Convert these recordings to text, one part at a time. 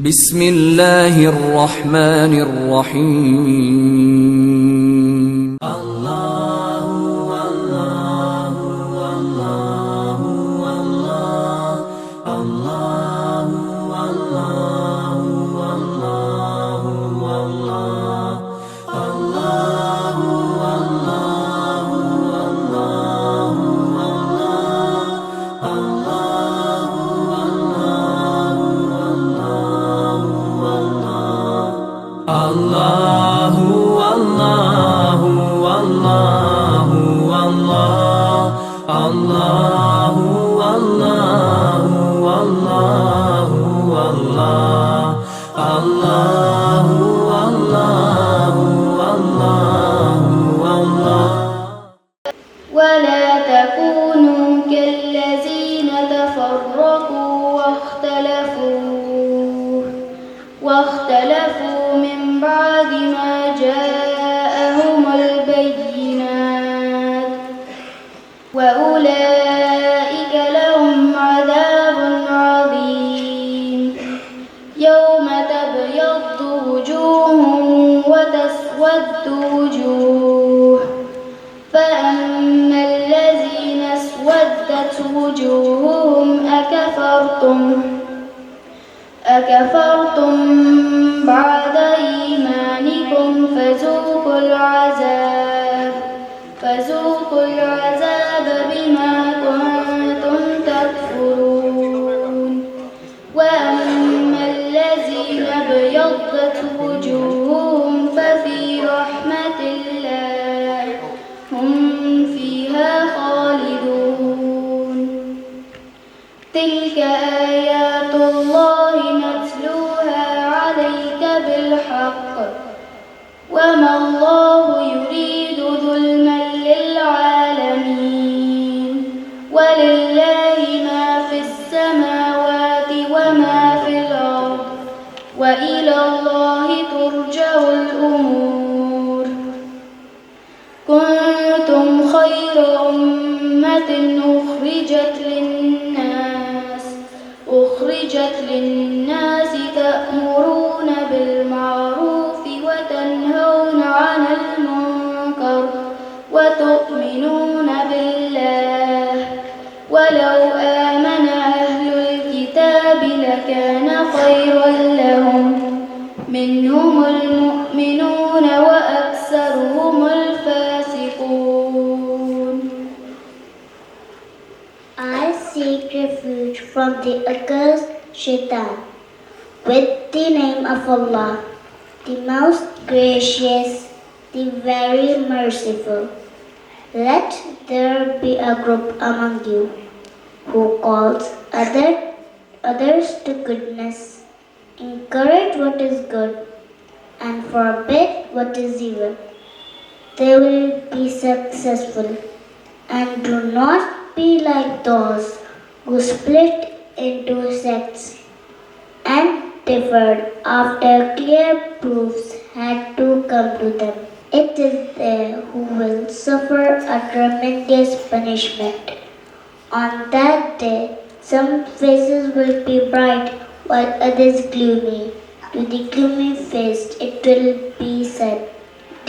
بسم اللہ الرحمن الرحیم ولا تكونوا كالذين تفرقوا واختلفوا من بعد ما جاءهم البينات وأولئك لهم عذاب عظيم يوم تبيض وجوه وتسود وجوه فأما الذين اسودت وجوههم أكفرتم بعد إيمانكم فذوقوا العذاب بما كنتم تكفرون وأما الذين ابيضت وجوههم ففي رحمة الله هم فيها خالدون تلك آيات الله نتلوها عليك بالحق وما الله يريد ظلما للعالمين ولله ما في السماوات وما في الأرض وإلى الله ترجع الأمور كنتم خير أمة أخرجت للناس تأمرون بالمعروف وتنهون عن المنكر وتؤمنون بالله ولو آمن أهل الكتاب لكان خيرا لهم منهم المؤمنون وأكثرهم الفاسقون. I seek refuge from the accursed Shaitan with the name of Allah, the most gracious, the very merciful. Let there be a group among you who calls others to goodness, encourage what is good, and forbid what is evil. They will be successful, and do not be like those who split into sects and differed after clear proofs had to come to them. It is they who will suffer a tremendous punishment. On that day, some faces will be bright while others gloomy. To the gloomy-faced it will be said,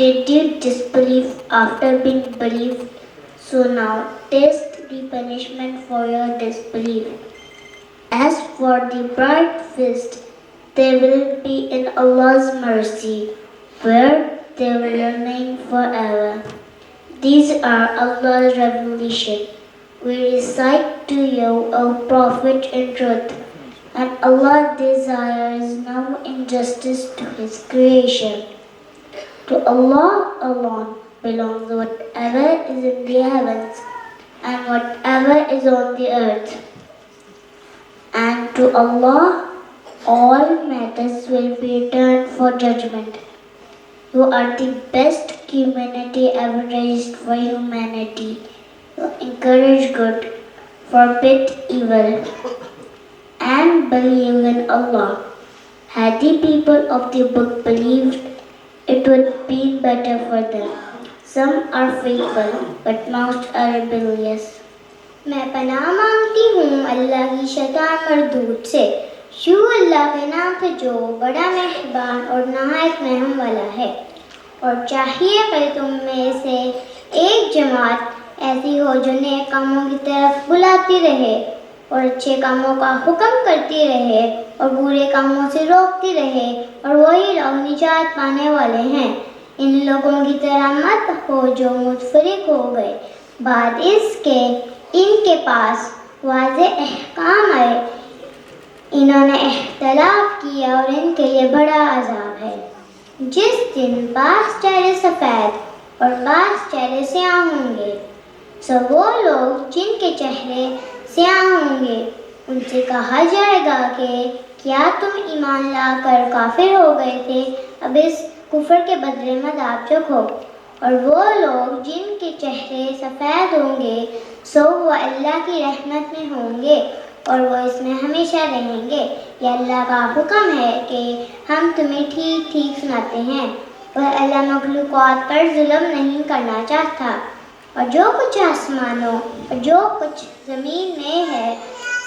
"Did you disbelieve after being believed? So now taste the punishment for your disbelief." As for the bright-faced, they will be in Allah's mercy, where they will remain forever. These are Allah's revelation. We recite to you, O Prophet, in truth, and Allah desires no injustice to His creation. To Allah alone belongs whatever is in the heavens and whatever is on the earth. And to Allah all matters will be turned for judgment. You are the best community ever raised for humanity. You encourage good, forbid evil, and believe in Allah. Had the people of the book believed, it would be better for them. Some are faithful, but most are rebellious. میں پناہ مانگتی ہوں اللہ کی شیطان مردود سے شروع اللہ کے نام سے جو بڑا مہربان اور نہایت رحم والا ہے. اور چاہیے کہ تم میں سے ایک جماعت ایسی ہو جو نیک کاموں کی طرف بلاتی رہے اور اچھے کاموں کا حکم کرتی رہے اور برے کاموں سے روکتی رہے, اور وہی لوگ نجات پانے والے ہیں. ان لوگوں کی طرح مت ہو جو متفرق ہو گئے بعد اس کے ان کے پاس واضح احکام آئے. انہوں نے اختلاف کیا اور ان کے لیے بڑا عذاب ہے. جس دن بعض چہرے سفید اور بعض چہرے سیاہ ہوں گے, سو وہ لوگ جن کے چہرے سیاہ ہوں گے ان سے کہا جائے گا کہ کیا تم ایمان لا کر کافر ہو گئے تھے, اب اس کفر کے بدلے میں عذاب چکھو. اور وہ لوگ جن کے چہرے سفید ہوں گے سو وہ اللہ کی رحمت میں ہوں گے اور وہ اس میں ہمیشہ رہیں گے. یہ اللہ کا حکم ہے کہ ہم تمہیں ٹھیک ٹھیک سناتے ہیں, اور اللہ مخلوقات پر ظلم نہیں کرنا چاہتا. اور جو کچھ آسمانوں اور جو کچھ زمین میں ہے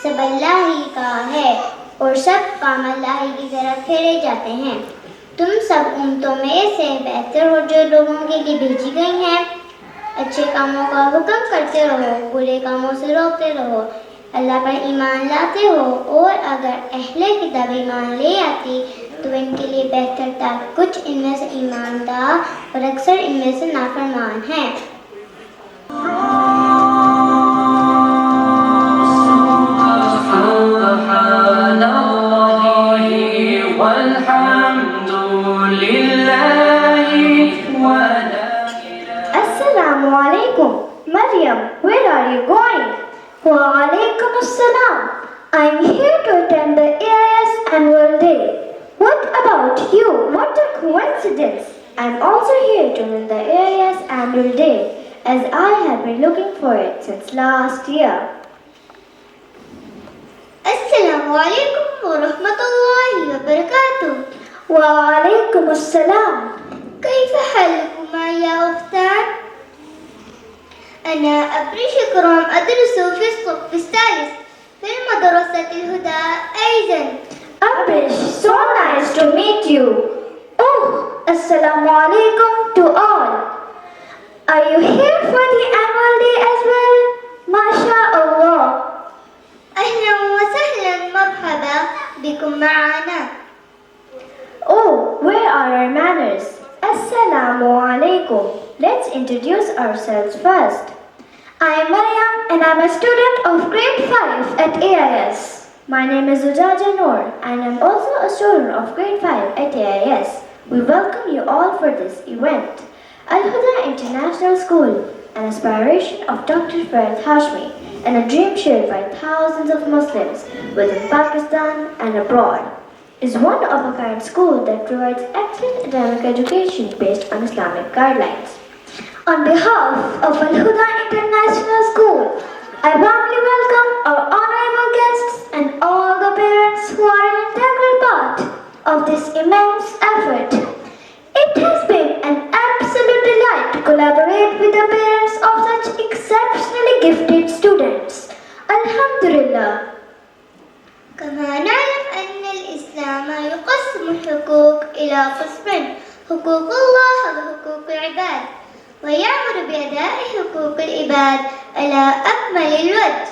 سب اللہ ہی کا ہے, اور سب کام اللہ ہی کی طرف پھیرے جاتے ہیں. تم سب امتوں میں سے بہتر ہو جو لوگوں کے لیے بھیجی گئی ہیں. اچھے کاموں کا حکم کرتے رہو, برے کاموں سے روکتے رہو, اللہ پر ایمان لاتے ہو. اور اگر اہل کتاب ایمان لے آتی تو ان کے لیے بہتر تھا, کچھ ان میں سے ایماندار اور اکثر ان میں سے نافرمان ہیں. Assalamu alaikum. Maryam, where are you going? Wa alaikum assalam. I am here to attend the AIS annual day. What about you? What a coincidence. I am also here to attend the AIS annual day, as I have been looking for it since last year. Assalamu alaikum wa rahmatullahi wa barakatuh. Wa alaikum assalam. كيف حالكما يا أختان؟ أنا أبرشكم أدرس في الصف الثالث في المدرسة الهدى أيضا. Abrish, so nice to meet you. Oh, assalamu alaikum to all. Are you here for the annual day as well? Masha Allah. أهلا وسهلا مرحبا بكم معنا. Oh, where are our manners? Assalamu alaikum. Let's introduce ourselves first. I am Maryam and I am a student of grade 5 at AIS. My name is Ujaja Noor and I am also a student of grade 5 at AIS. We welcome you all for this event. Al-Huda International School, an aspiration of Dr. Farhad Hashmi and a dream shared by thousands of Muslims within Pakistan and abroad, is one of a kind school that provides excellent academic education based on Islamic guidelines. On behalf of Al-Huda International School, I warmly welcome our honorable guests and all the parents who are an integral part of this immense effort. It has been an absolute delight to collaborate with the parents of such exceptionally gifted students. Alhamdulillah. كما نعلم أن الإسلام يقسم الحقوق إلى قسمين, حقوق الله وحقوق العباد, ويأمر بأداء حقوق العباد على أكمل الوجه.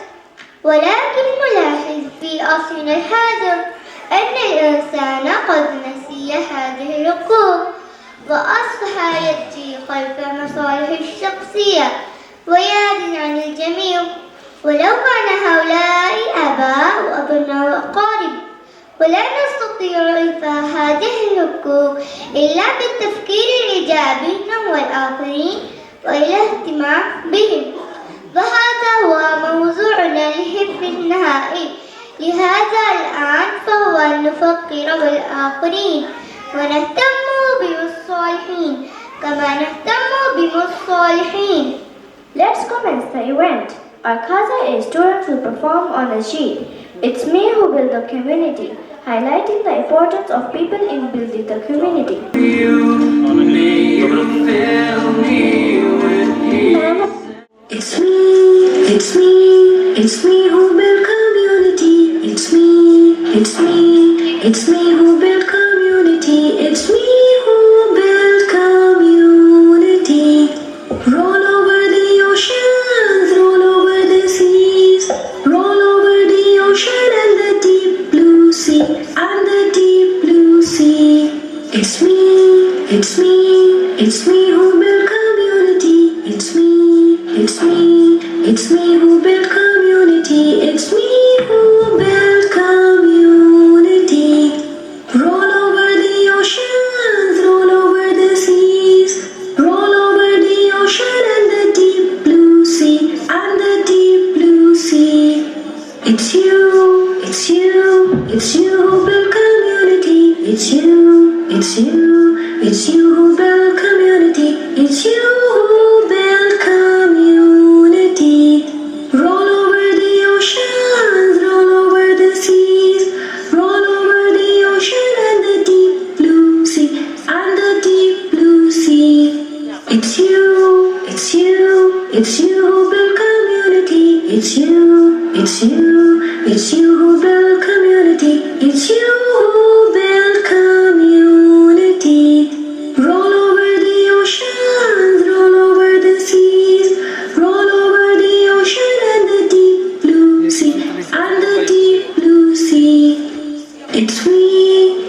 ولكن نلاحظ في عصرنا الحاضر أن الإنسان قد نسي هذه الحقوق وأصبح يجري خلف مصالحه الشخصية ويعدل عن الجميع, ولو كان هؤلاء آباء وأبناء وأقارب. ولا نستطيع إيفاء هذه الحقوق إلا بالتفكير الإيجابي نحو الآخرين والاهتمام بهم, وهذا هو موضوعنا لحفظ النهائي. لهذا الآن فهو أن نفكر بالآخرين ونهتم بهم الصالحين كما نهتم بهم الصالحين. Let's commence the event. Our Khaza is students will perform on a sheet. It's me who build the community, highlighting the importance of people in building the community. It's me who build community. It's me it's me who built community, it's me who built community. Roll over the oceans, roll over the seas, roll over the ocean and the deep blue sea, and the deep blue sea. It's me, it's me, it's me who built community, it's me, it's me, it's me who built community, it's me who built community. Roll over the oceans, roll over the seas, roll over the ocean and the deep blue sea, and the deep blue sea. It's you, it's you, it's you who built community, it's you, it's you, it's you who built community, it's you who built community. Roll over the oceans, roll over the seas, roll over the ocean and the deep blue sea, and the deep blue sea. It's you, it's you, it's you who built community, it's you, it's you, it's you who built community, it's you who built community. Roll over the oceans, roll over the seas, roll over the ocean and the deep blue sea, and the deep blue sea. It's we,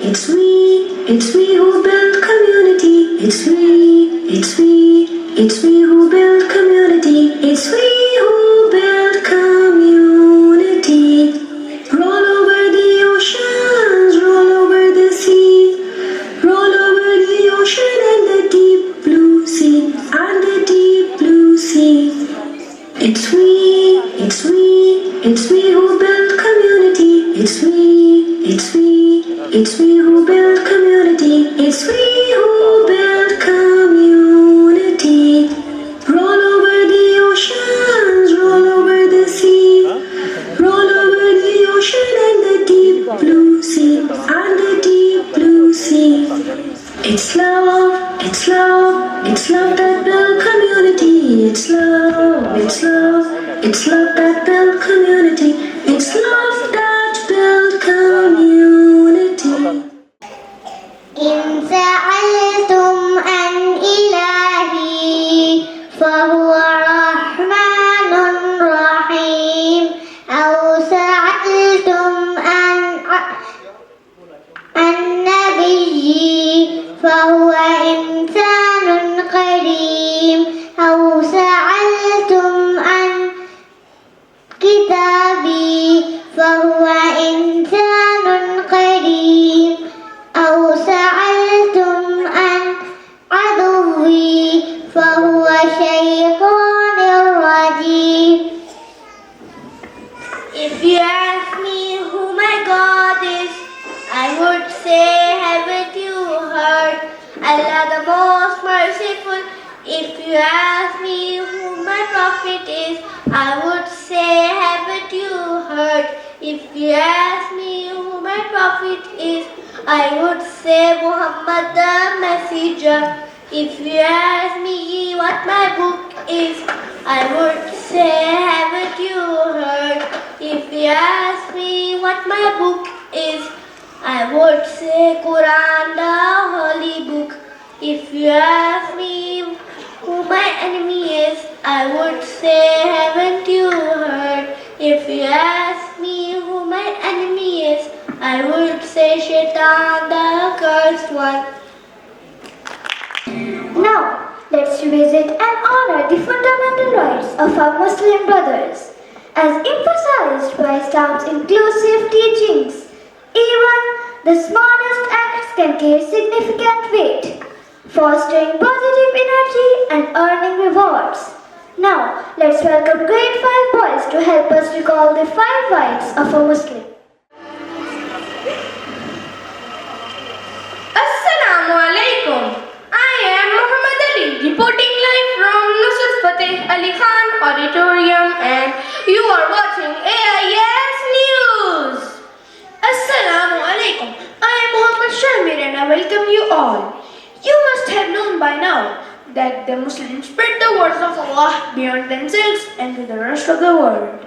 it's we, it's we who built community, it's we, it's we, it's we who built community, it's we who built community. Roll over the oceans, roll over the seas, roll over the ocean and the deep blue sea, and the deep blue sea. It's we, it's we, it's we who built community, it's we, it's we, it's we who built community, it's we who built community. Roll over the oceans, roll over the sea, roll over the ocean and the deep blue sea, and the deep blue sea. It's love, it's love, it's love that built community. It's love, it's love, it's love that built community. It's love that built community. إن سألتم عن إلهي فهو رحمن رحيم أو سألتم عن نبي فهو إنسان كريم أو سألتم عن كتابي فهو إنسان كريم أو سألتم عن عدوي فهو شيطان رجيم. If you ask me who my God is, I would say, haven't you heard? Allah the most merciful. If you ask me who my prophet is, I would say, haven't you heard? If you ask me who my prophet is, I would say Muhammad the messenger. If you ask me what my book is, I would say, haven't you heard? If you ask me what my book is, I would say Quran, the holy book. If you ask me who my enemy is, I would say, haven't you heard? If you ask me who my enemy is, I would say Shaitan, the cursed one. Now, let's revisit and honor the fundamental rights of our Muslim brothers. As emphasized by Islam's inclusive teachings, even the smallest acts can carry significant weight, fostering positive energy and earning rewards. Now, let's welcome grade 5 boys to help us recall the 5 rights of a Muslim. Assalamu alaikum. I am Muhammad Ali, reporting live from Nusrat Fateh Ali Khan Auditorium, and you are watching AIS News. Assalamu alaikum. I am Muhammad Shamir and I welcome you all. You must have known by now that the Muslims spread the words of Allah beyond themselves and to the rest of the world.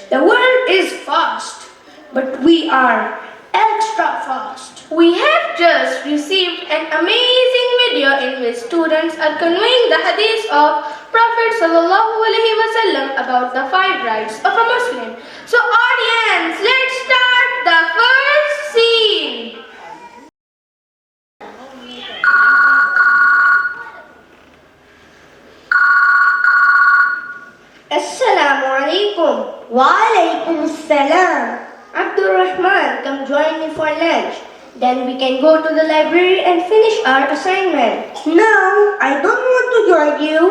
The world is vast, but we are extra fast. We have just received an amazing video in which students are conveying the hadith of Prophet sallallahu alaihi wasallam about the 5 rights of a Muslim. So audience, let's start the first scene. Assalamu alaikum. Wa alaikum salam. Abdul Rahman, come join me for lunch. Then we can go to the library and finish our assignment. No, I don't want to join you.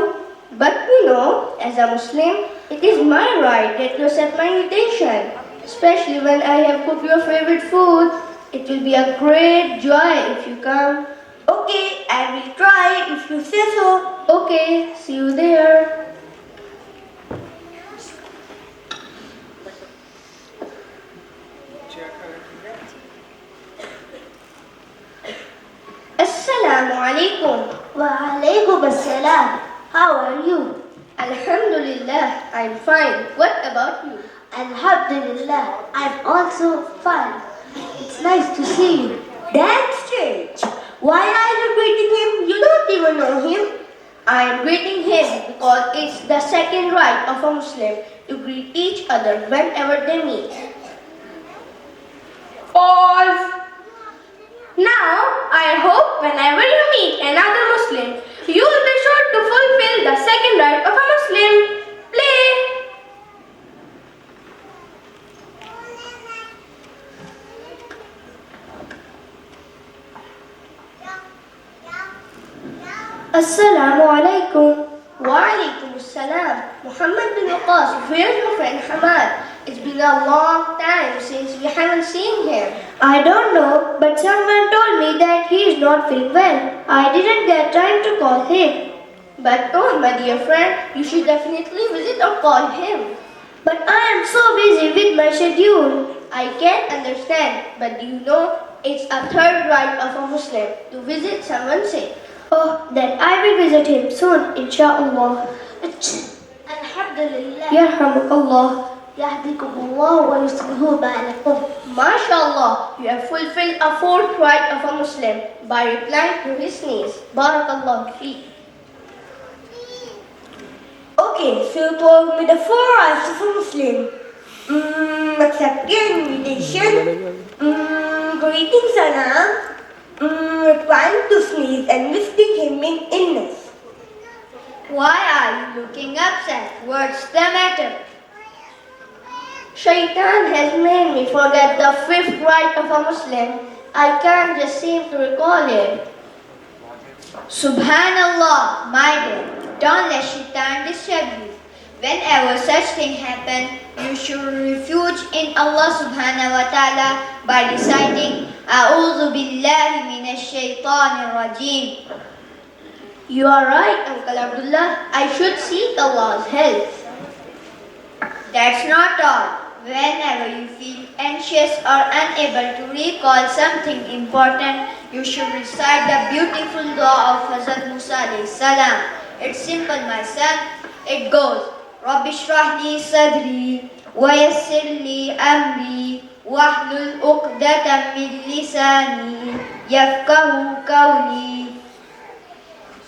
But you know, as a Muslim, it is my right that you accept my invitation. Especially when I have cooked your favorite food. It will be a great joy if you come. Okay, I will try if you say so. Okay, see you there. Assalamu alaikum. Wa alaikum assalam. How are you? Alhamdulillah, I'm fine. What about you? Alhamdulillah, I'm also fine. It's nice to see you. That's strange. Why are you greeting him? You don't even know him. I am greeting him because it's the second right of a Muslim to greet each other whenever they meet. Pause. Now, I hope whenever you meet another Muslim, you will be sure to fulfill the second right of a Muslim. Play. Assalamu alaikum. Wa alaikum assalam. Muhammad bin Waqas, where's your friend Hamad? It's been a long time since we haven't seen him. I don't know, but someone told me that he is not feeling well. I didn't get time to call him. But oh, my dear friend, you should definitely visit or call him. But I am so busy with my schedule. I can understand, but do you know it's a third right of a Muslim to visit someone sick. Oh, then I will visit him soon, inshallah. Alhamdulillah. Yarhamukallah. Yahdikumullah wa yuslihu ba'alakum. MashaAllah, you have fulfilled a fourth right of a Muslim by replying to his needs. Barakallahu feek. Okay, so you told me the 4 rights of a Muslim. Accepting invitation, greeting salam, replying to sneeze and visiting him in illness. Why are you looking upset? What's the matter? Shaitan has made me forget the fifth right of a Muslim. I can't just seem to recall it. Subhanallah, my dear, don't let shaitan disturb you. Whenever such thing happen, you should refuge in Allah subhanahu wa ta'ala by reciting A'udhu billahi minash shaitanir rajim. You are right, Uncle Abdullah. I should seek Allah's help. That's not all. Whenever you feel anxious or unable to recall something important, you should recite the beautiful dua of Hazrat Musa alayhi salam. It's simple, my son. It goes, Rabbi shrah li sadri, wa yassir li amri, wahlul uqdatam min lisani, yafqahu qawli.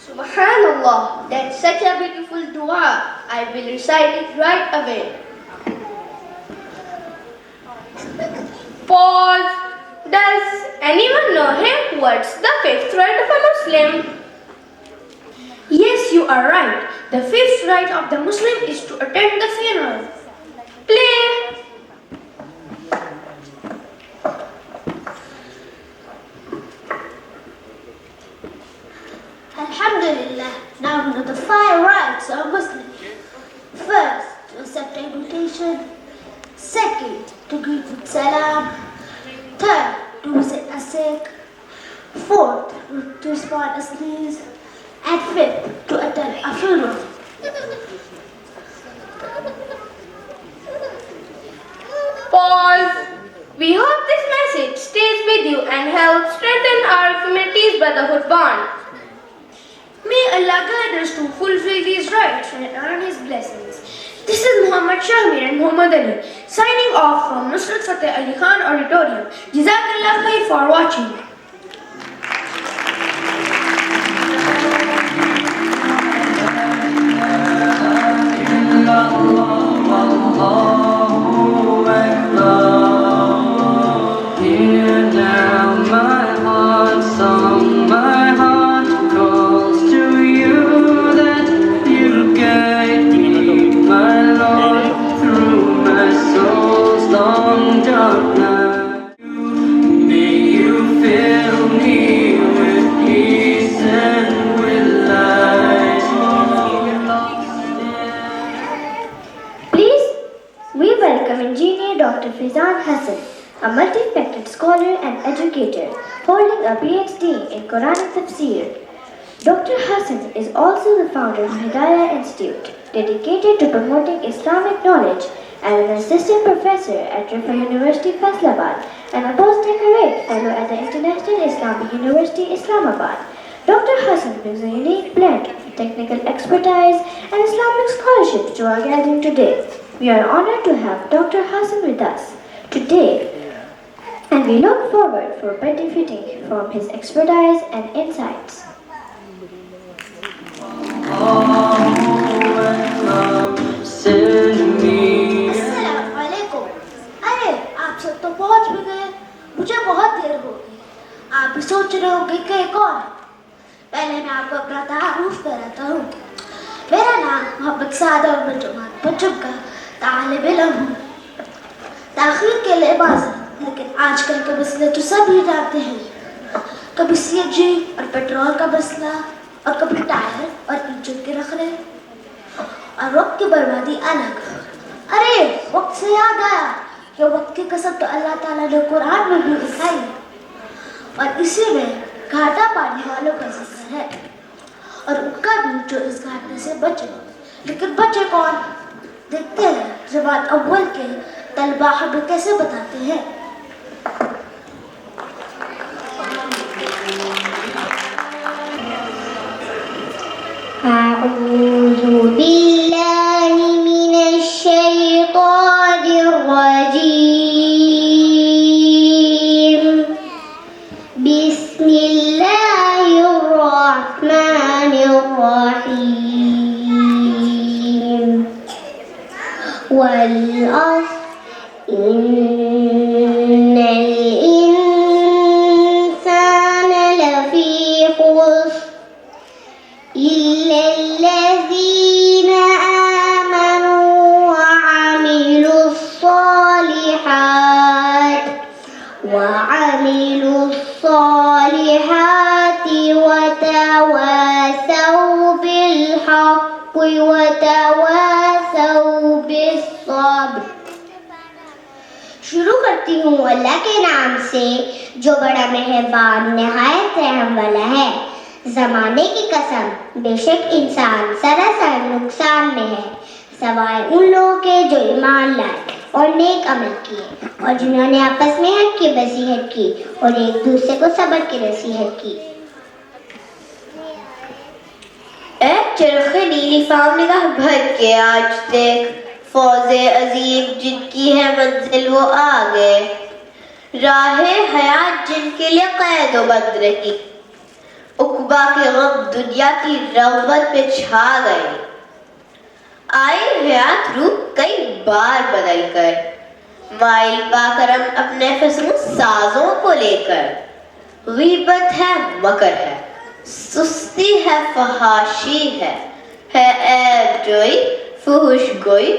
Subhanallah, that's such a beautiful dua. I will recite it right away. Pause. Does anyone know him? What's the fifth right of a Muslim? Yes, you are right. The fifth right of the Muslim is to attend the funeral. Play. Alhamdulillah, now we know the 5 rights of Muslim. First, to accept invitation. Second, to greet with salam. Third, to visit a sick. Fourth, to respond a sneeze. And fifth, to attend a funeral. Pause. We hope this message stays with you and helps strengthen our community's brotherhood bond. May Allah guide us to fulfill these rights and earn His blessings. This is Muhammad Shahmir and Muhammad Ali signing off from Nusrat Fateh Ali Khan Auditorium. Jazakallah khair for watching. Hear now my heart song, my heart calls to you that you guide me, my Lord, through my soul's long dark night. May you fill me with peace and with light. Please, we welcome Engineer Dr. Fizan Hassan, a multi-faceted scholar and educator holding a PhD in Quranic Tafsir. Dr. Hassan is also the founder of Hidayah Institute, dedicated to promoting Islamic knowledge, and an assistant professor at Rifa University, Faisalabad, and a postdoctorate fellow at the International Islamic University, Islamabad. Dr. Hassan brings a unique blend of technical expertise and Islamic scholarship to our gathering today. We are honored to have Dr. Hassan with us today, and we look forward for benefiting from his expertise and insights. Send me. अस्सलामुअलैकुम। अरे आप सब तो पहुंच भी गए, मुझे बहुत देर हो गई। आप भी सोच रहे होंगे कि कौन है। पहले मैं आपको अपना तारुफ कराता हूँ। मेरा नाम मोहम्मद सादा और जमात बच्चों का तालिब इल्म हूँ। ताखीर के लिए बाज़, लेकिन आजकल के मसले तो सब ही जानते हैं। कभी सीएनजी और पेट्रोल का मसला, और कभी टायर और इंजन के रखने, और वक्त की बर्बादी अलग। अरे वक्त से याद आया कि वक्त की कसम तो अल्लाह ताला ने कुरान में भी दिखाई, और इसी में घाटा पाने वालों का जिक्र है, और उनका भी जो इस घाटे से बचे। लेकिन बचे कौन? देखते हैं जमात अव्वल के तलबा हमें कैसे बताते हैं। أعوذ بالله من الشيطان الرجيم. بسم الله الرحمن الرحيم. والعصر إن الإنسان لفي خسر إلا الذين آمنوا وعملوا الصالحات وتواصوا بالحق وتواصوا بالصبر. شروع کرتی ہوں اللہ کے نام سے جو بڑا مہربان نہایت رحم والا ہے. زمانے کی قسم، بے شک انسان سراسر نقصان میں ہے، سوائے ان لوگوں کے جو ایمان لائے اور نیک عمل کیے، اور جنہوں نے آپس میں حق کی نصیحت کی اور ایک دوسرے کو صبر کی نصیحت کی. اے چرخ نیلی فام نگاہ بھر کے آج دیکھ، فوز عظیم جن کی ہے منزل وہ آگے، راہ حیات جن کے لیے قید و بند رہی، عقبہ کے غم دنیا کی رغبت پہ چھا گئے. آئی حیات روح کئی بار بدل کر، مائل پا کرم اپنے فسم سازوں کو لے کر. غیبت ہے، مکر ہے، سستی ہے، فحاشی ہے عیب جوئی، فحش گوئی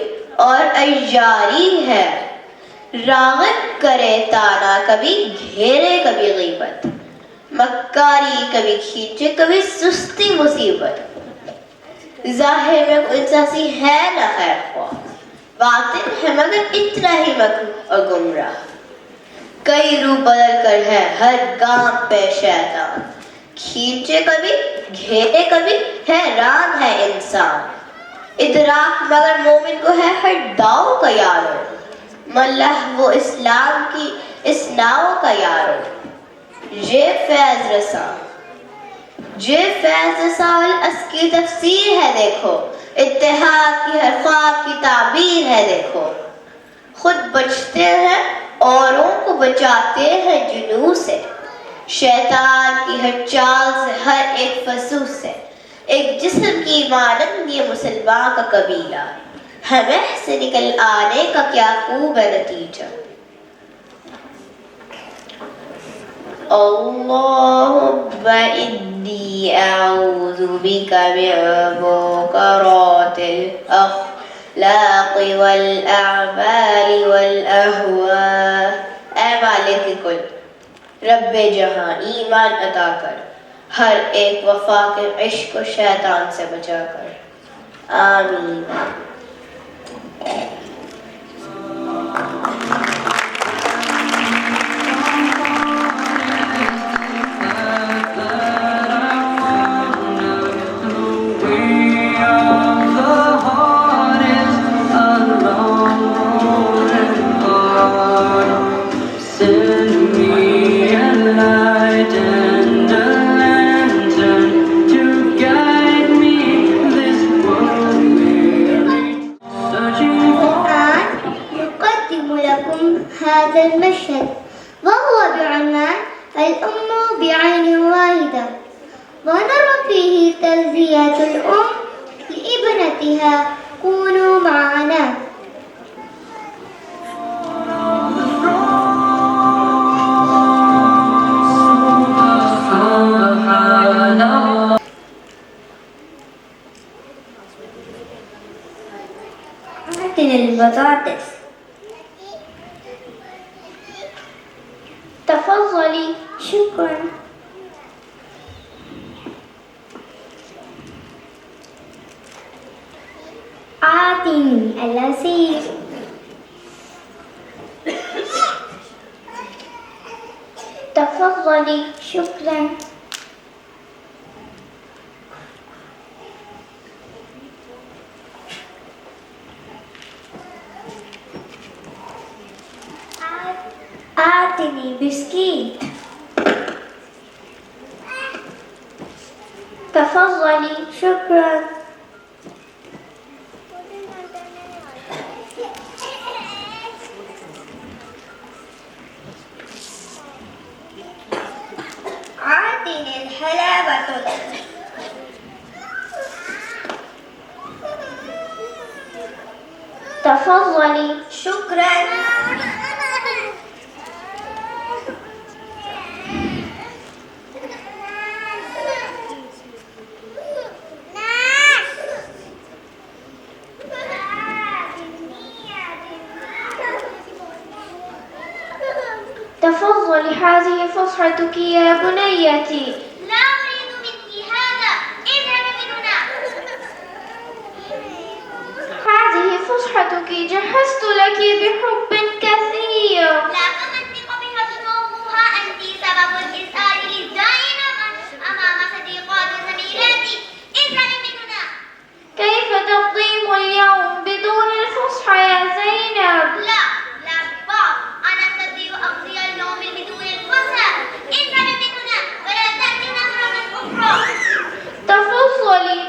اور عیاری ہے. راغب کرے تانا کبھی گھیرے کبھی غیبت، مکاری کبھی کھینچے کبھی سستی مصیبت. ظاہر میں کوئی انساسی ہے نہ خیر خواہ، باطن ہے مگر اتنا ہی مکروہ اور گمراہ. کئی روح بدل کر ہے ہر گام پہ شیطان، کھینچے کبھی گھیرے کبھی حیران ہے انسان. ادراک مگر مومن کو ہے ہر داؤ کا یارو، ملح وہ اسلام کی اس ناؤ کا یارو. یہ فیض رساں اس کی تفسیر ہے دیکھو، اتحاد کی ہر خواب کی تعبیر ہے دیکھو. خود بچتے ہیں اوروں کو بچاتے ہیں جنوں سے. شیطان کی ہر چال سے ہر ایک فسوس سے ایک جسم کی مانند یہ مسلمان کا قبیلہ. ہمیں سے نکل آنے کا کیا خوب ہے نتیجہ. اللہم انی اعوذ بک من منکرات الاخلاق والاعمال والاہواء. اے مالک کل، رب جہاں ایمان عطا کر، ہر ایک وفا کے عشق و شیطان سے بچا کر. آمین. هذا المشهد وهو بعنوان الأم بعين واحدة، ونرى فيه تربية الأم لابنتها. كونوا معنا. البطاطس. تفضلي. شكرا. أعطني العصير. تفضلي. شكرا. أعطني بسكيت. تفضلي. شكرا. أعطني الحلاوة. تفضلي. شكرا. تفضلي. هذه فسحتك يا بنيتي. لا أريد منك هذا. اذهب من هنا. هذه فسحتك، جهزت لك بحب كثير. لا تنطق بها ذنوبها. أنت سبب الإسعاد للدائما أمام صديقات زميلاتي. اذهبي من هنا. كيف تقضين اليوم بدون الفسحة يا زينب؟ لا بابا، أنا أستطيع أقضي اليوم بدون الفسحة. اذهبي من هنا ولا تأتي مرة أخرى.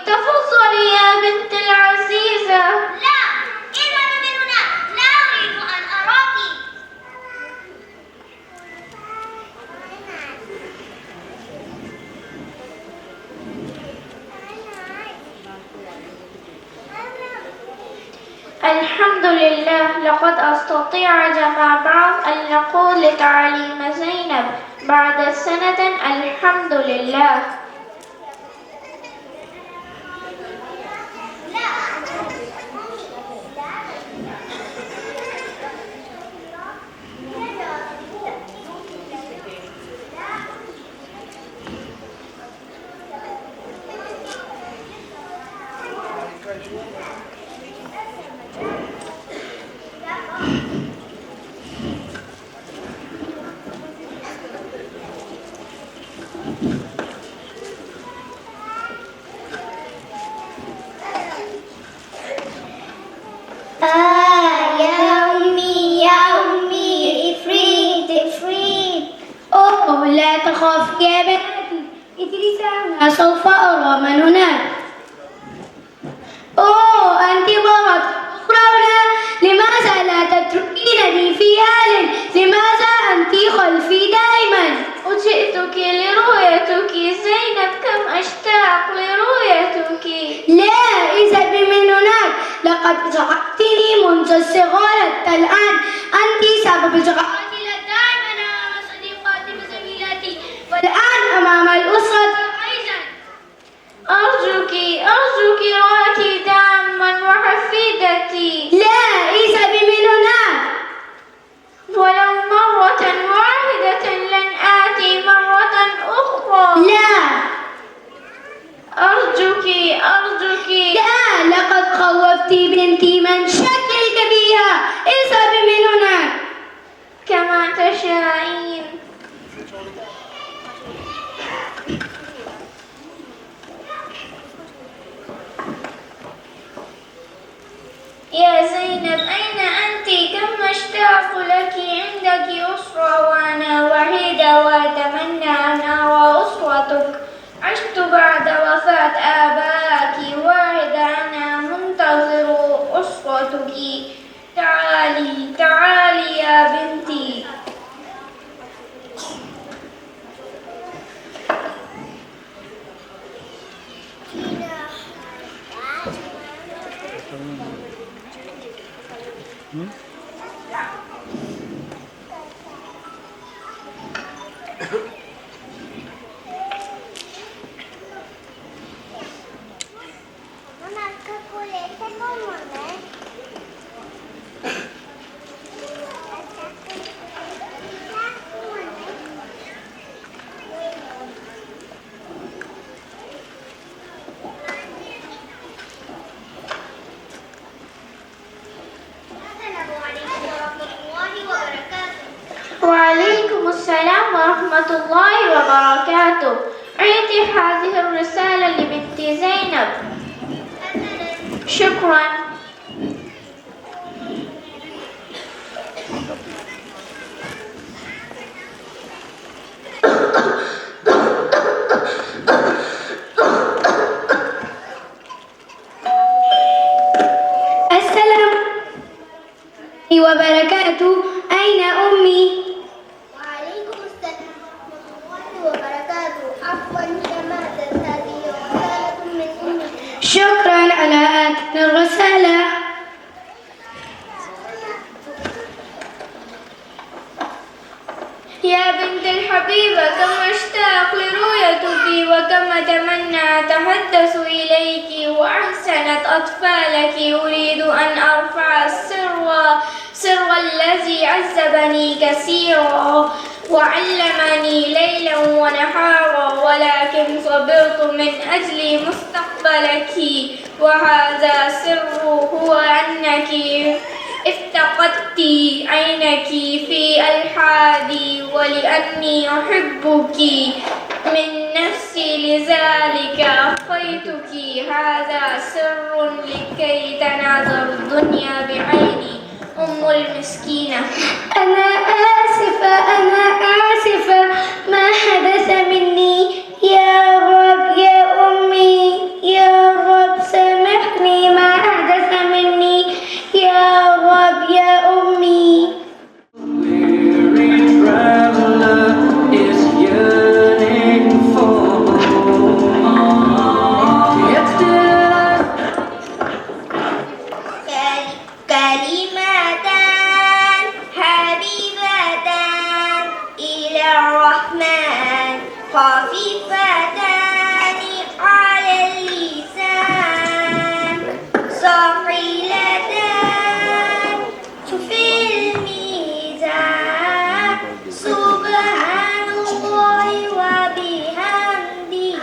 تفضلي يا بنت العزيزة. لا، اذهبي من هنا. لا أريد أن أراكِ. الحمد لله. لقد أستطيع جمع بعض أن نقول لتعليم زينب بعد سنة الحمد لله. يا أمي إفريت. أوه، لا تخافي يا بنتي، اجلسي هنا، سوف أرى من هناك. أوه أنت مرة أخرى، لماذا لا تتركينني في حال؟ لماذا أنت خلفي دائما؟ وجئتك لرؤيتك زينب، كم أشتاق لرؤيتك. لا اذهبي من هناك، لقد زعقتني منذ الصغر حتى الآن. أنت سبب زعقتي دائما أمام صديقاتي وزميلاتي، والآن أمام الأسرة أيضا. أرجوك رأتي دعما وحفيدتي. لا اذهبي من هناك. ولو مرة واحدة لن آتي مرة أخرى. لا أرجوك. لا، لقد خوفت بنتي من شكلك بها. اذهبي من هناك. كما تشائين. يا زينب أين أنت؟ كم أشتاق لك، عندك أسرة وأنا وحيدة وأتمنى أن أرى أسرتك. عشت بعد وفاة آبائك واحدة، أنا منتظر أسرتك. تعالي يا بنتي. وعليكم السلام ورحمة الله وبركاته. أعطي هذه الرسالة لبنت زينب. شكرا. السلام وبركاته. أين أمي؟ وعليكم السلام ورحمة الله وبركاته. عفوا كما هذه رسالة من أمي. شكرا على هذه الرسالة. يا بنت الحبيبة، كم أشتاق لرؤيتك وكم أتمنى أتحدث إليك. وأحسنت أطفالك، أريد أن أرفع سر الذي عذبني كثيرا وعلمني ليلا ونهارا، ولكن صبرت من أجل مستقبلك. وهذا سر هو أنك افتقدت عينك في الحادي، ولأني أحبك من نفسي لذلك أخفيتك. هذا سر لكي تناظر الدنيا بعيني. أم المسكينة. أنا آسفة ما حدث مني. يا رب يا أمي، يا رب سامحني ما حدث مني. يا رب يا أمي. Weary traveler is yearning for home. Yet still كلمتان حبيبتان إلى الرحمن، خفيفتان على اللسان، ثقيلتان في الميزان. سبحان الله وبحمده،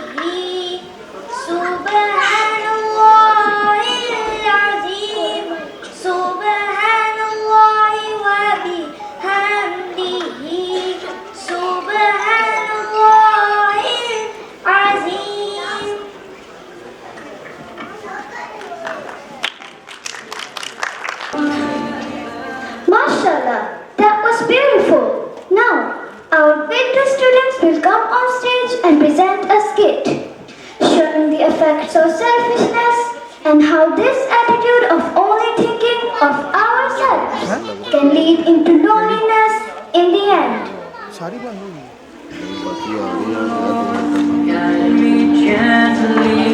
سبحان الله العظيم، سبحان الله وبحمده، سبحان الله العظيم. MashaAllah, that was beautiful. Now, our Fitra students will come on stage and present a skit showing the effects of selfishness and how this attitude of only thinking of ourselves can lead into loneliness in the end. सारी बंद होगी Guide me gently.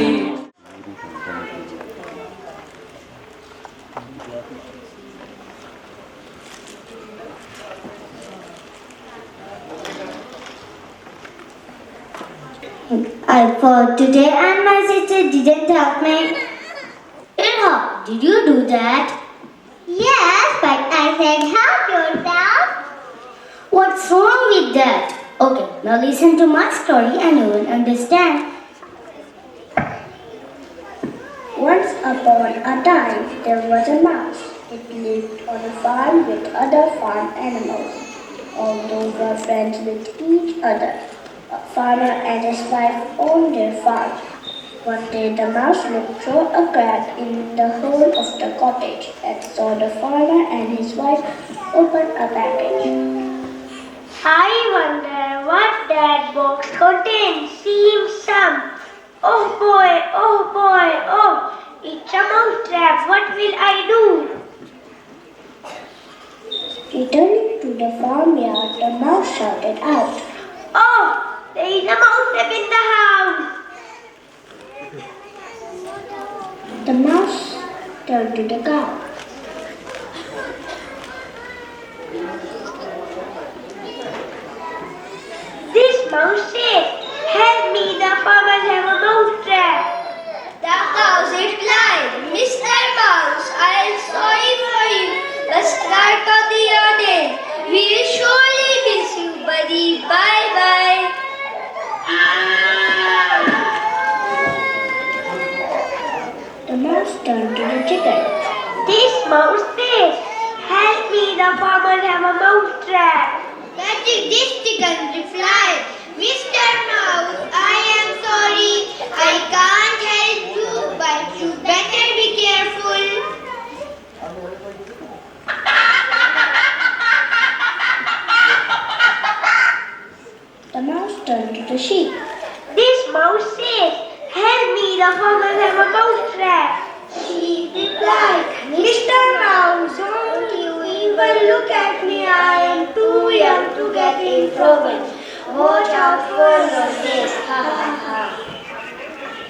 For today and my sister didn't help me. Irha, did you do that? Yes, but I said help yourself. What's wrong with that? Okay, now listen to my story and you will understand. Once upon a time, there was a mouse. It lived on a farm with other farm animals. All those were friends with each other. A farmer and his wife owned their farm. One day the mouse looked through a crack in the hole of the cottage and saw the farmer and his wife open a package. I wonder what that box contains. Seems some. Oh boy, oh. It's a mouse trap. What will I do? Returning to the farmyard, the mouse shouted out. Oh, there is a mouse trap in the house. The mouse turned to the cow. This mouse says, help me, the farmers have a mouse trap. The mouse replied, Mr. Mouse, I am sorry for you. The start of the audience. We will surely miss you, buddy. Bye bye. The mouse turned to the chicken. This mouse says, help me, the farmers have a mouse trap. This chicken replied, Mr. Mouse, I am sorry. I can't help you, but you better be careful. The mouse turned to the sheep. This mouse says, help me, the farmers have a mouse trap. She replied, Mr. Mouse, don't you even look at me. I am too young to get in trouble. Watch out for your face. Ha ha ha.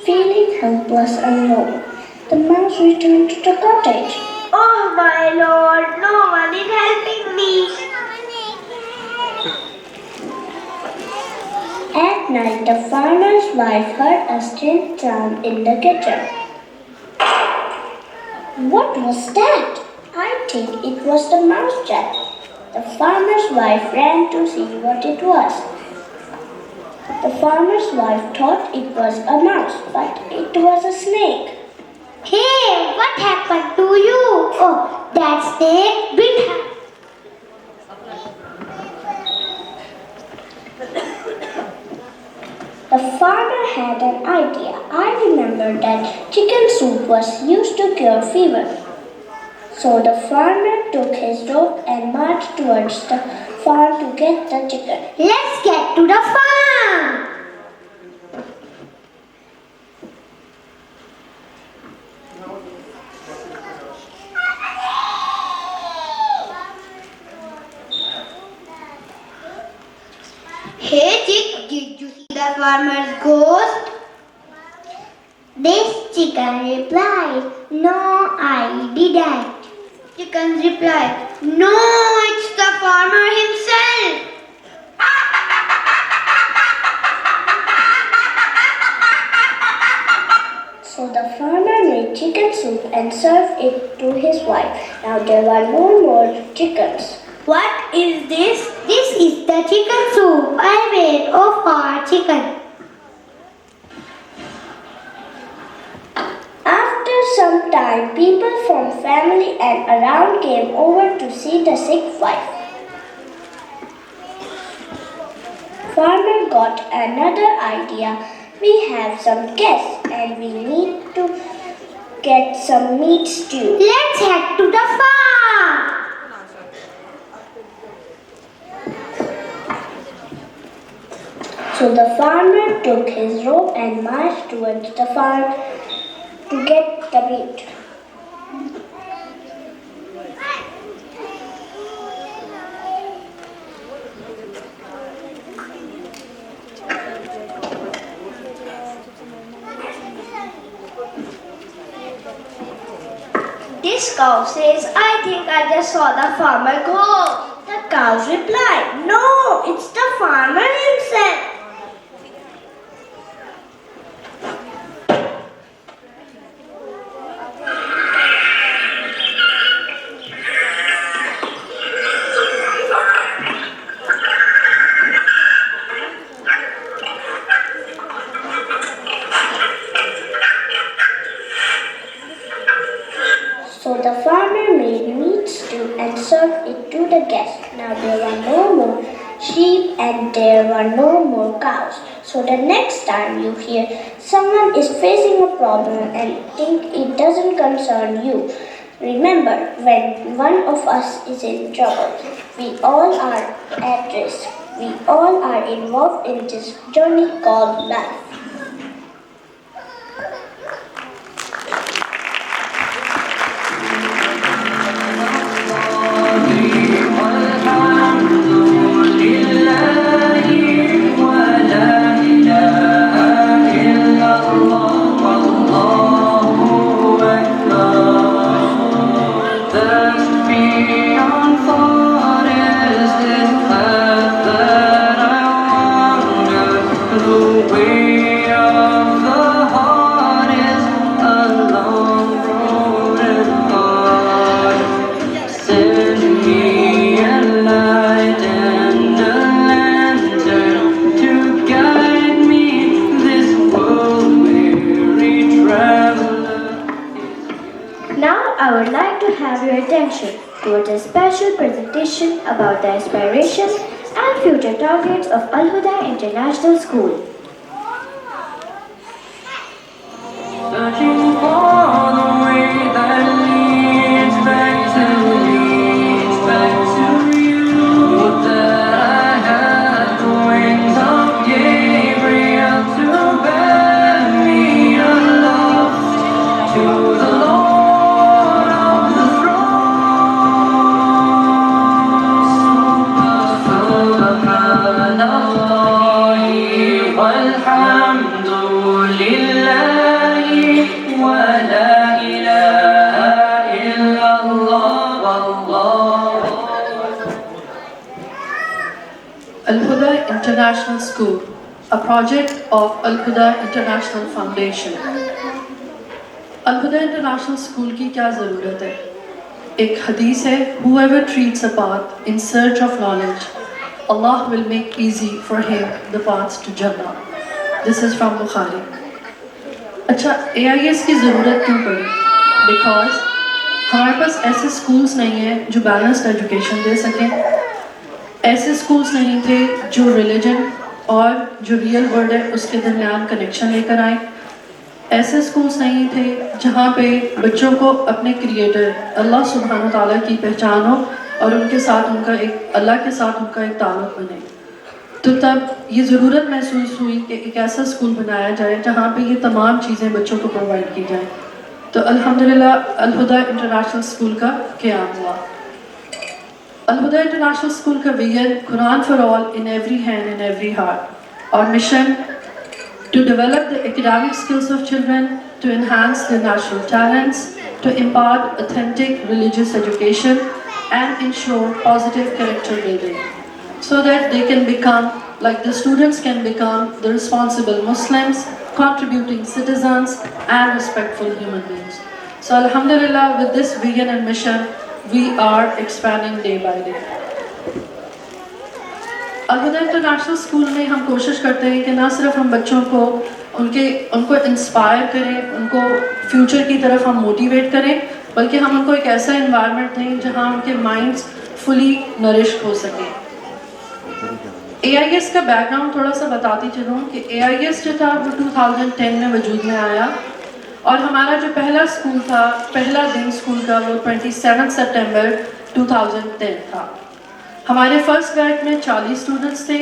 Feeling helpless and alone, the mouse returned to the cottage. Oh my lord, no one is helping me. At night, the farmer's wife heard a strange sound in the kitchen. What was that? I think it was the mouse trap. The farmer's wife ran to see what it was. The farmer's wife thought it was a mouse, but it was a snake. Hey, what happened to you? Oh, that snake bit her. The farmer had an idea. I remembered that chicken soup was used to cure fever. So the farmer took his rope and marched towards the farm to get the chicken. Let's get to the farm. Hey chick, did you see the farmer's ghost? This chicken replied, "No, I didn't." Chicken replied, No, it's the farmer himself. So the farmer made chicken soup and served it to his wife. Now there were no more chickens. What is this? This is the chicken soup I made of our chicken. After some time, people from family and around came over to see the sick wife. Farmer got another idea. We have some guests and we need to get some meat stew. Let's head to the farm. So the farmer took his rope and marched towards the farm to get the meat. This cow says, I think I just saw the farmer go. The cows replied, "No, it's the farmer himself." So the farmer made meat stew and served it to the guests. Now there were no more sheep and there were no more cows. So the next time you hear someone is facing a problem and think it doesn't concern you, remember, when one of us is in trouble, we all are at risk. We all are involved in this journey called life. I would like to have your attention towards a special presentation about the aspirations and future targets of Al Huda International School. Searching for the way that leads back to you. Would that I had the wings of Gabriel to bear me aloft to the Lord of the throne. Subhanallah walhamdulillah. Al Huda International School, a project of Al Huda International Foundation. Al Huda International School की क्या ज़रूरत है? एक हदीस है, whoever treats a path in search of knowledge, Allah will make easy for him the paths to Jannah. This is from Bukhari. अच्छा, AIS की ज़रूरत क्यों पड़ी? Because हमारे पास ऐसे schools नहीं हैं जो balanced education दे सकें, ऐसे स्कूल्स नहीं थे जो रिलीजन और जो रियल वर्ल्ड है उसके दरमियान कनेक्शन लेकर आए, ऐसे स्कूल्स नहीं थे जहाँ पे बच्चों को अपने क्रिएटर अल्लाह सुब्हानो ताला की पहचान हो और उनके साथ उनका एक अल्लाह के साथ उनका एक ताल्लुक़ बने। तो तब ये ज़रूरत महसूस हुई कि एक ऐसा स्कूल बनाया जाए जहाँ पे ये तमाम चीज़ें बच्चों को प्रोवाइड की जाएँ। तो अल्हम्दुलिल्लाह अल हुदा इंटरनेशनल स्कूल का क़याम हुआ। Al Huda International School का vision Quran for all in every hand and every heart. Our mission to develop the academic skills of children, to enhance their natural talents, to impart authentic religious education and ensure positive character building so that they can become, like the students can become, the responsible Muslims, contributing citizens and respectful human beings. So Alhamdulillah, with this vision and mission, we are expanding day by day. Al Huda International School में हम कोशिश करते हैं कि ना सिर्फ हम बच्चों को उनको इंस्पायर करें, उनको फ्यूचर की तरफ हम मोटिवेट करें, बल्कि हम उनको एक ऐसा एनवायरनमेंट दें जहां उनके माइंड्स फुली नरिश्ड हो सकें। AIS का बैकग्राउंड थोड़ा सा बताती चलूँ कि AIS जो था वो 2010 में वजूद में आया और हमारा जो पहला स्कूल था, पहला दिन स्कूल का वो 27 सितंबर 2010 था। हमारे फर्स्ट बैच में 40 स्टूडेंट्स थे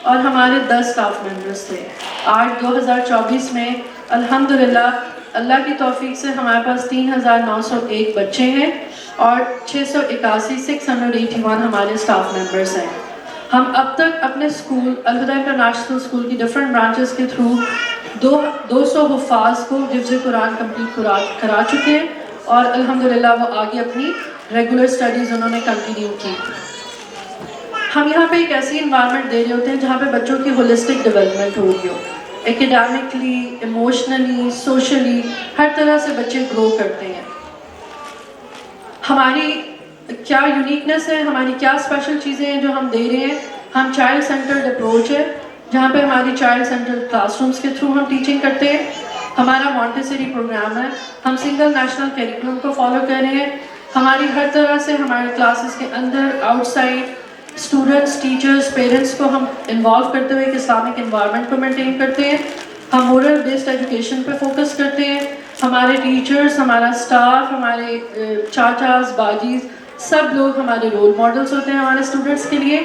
اور ہمارے 10 اسٹاف ممبرس تھے. آج 2024 میں الحمدللہ اللہ کی توفیق سے ہمارے پاس 3901 بچے ہیں اور 681 ہمارے اسٹاف ممبرس ہیں. ہم اب تک اپنے اسکول الہدیٰ انٹرنیشنل اسکول کی ڈفرینٹ برانچز کے تھرو 200 حفاظ کو حفظ قرآن کمپلیٹ کرا چکے ہیں اور الحمدللہ وہ آگے اپنی ریگولر اسٹڈیز انہوں نے کنٹینیو کی. ہم یہاں پہ ایک ایسی انوائرمنٹ دے رہے ہوتے ہیں جہاں پہ بچوں کی ہولسٹک ڈیولپمنٹ ہو رہی ہو. ایکیڈیمکلی، ایموشنلی، سوشلی، ہر طرح سے بچے گرو کرتے ہیں. ہماری کیا یونیکنیس ہے، ہماری کیا اسپیشل چیزیں ہیں جو ہم دے رہے ہیں. ہم چائلڈ سینٹرڈ اپروچ ہے جہاں پہ ہماری چائلڈ سینٹرڈ کلاس رومس کے تھرو ہم ٹیچنگ کرتے ہیں. ہمارا مونٹیسری پروگرام ہے. ہم سنگل نیشنل کیریکولم کو فالو کر رہے ہیں. ہماری ہر طرح سے ہمارے کلاسز کے اندر outside students, teachers, parents کو ہم انوالو کرتے ہوئے ایک اسلامک انوائرمنٹ کو مینٹین کرتے ہیں. ہم مورل بیسڈ ایجوکیشن پہ فوکس کرتے ہیں. ہمارے ٹیچرس، ہمارا اسٹاف، ہمارے چاچاز، باجیز، سب لوگ ہمارے رول ماڈلس ہوتے ہیں ہمارے اسٹوڈنٹس کے لیے.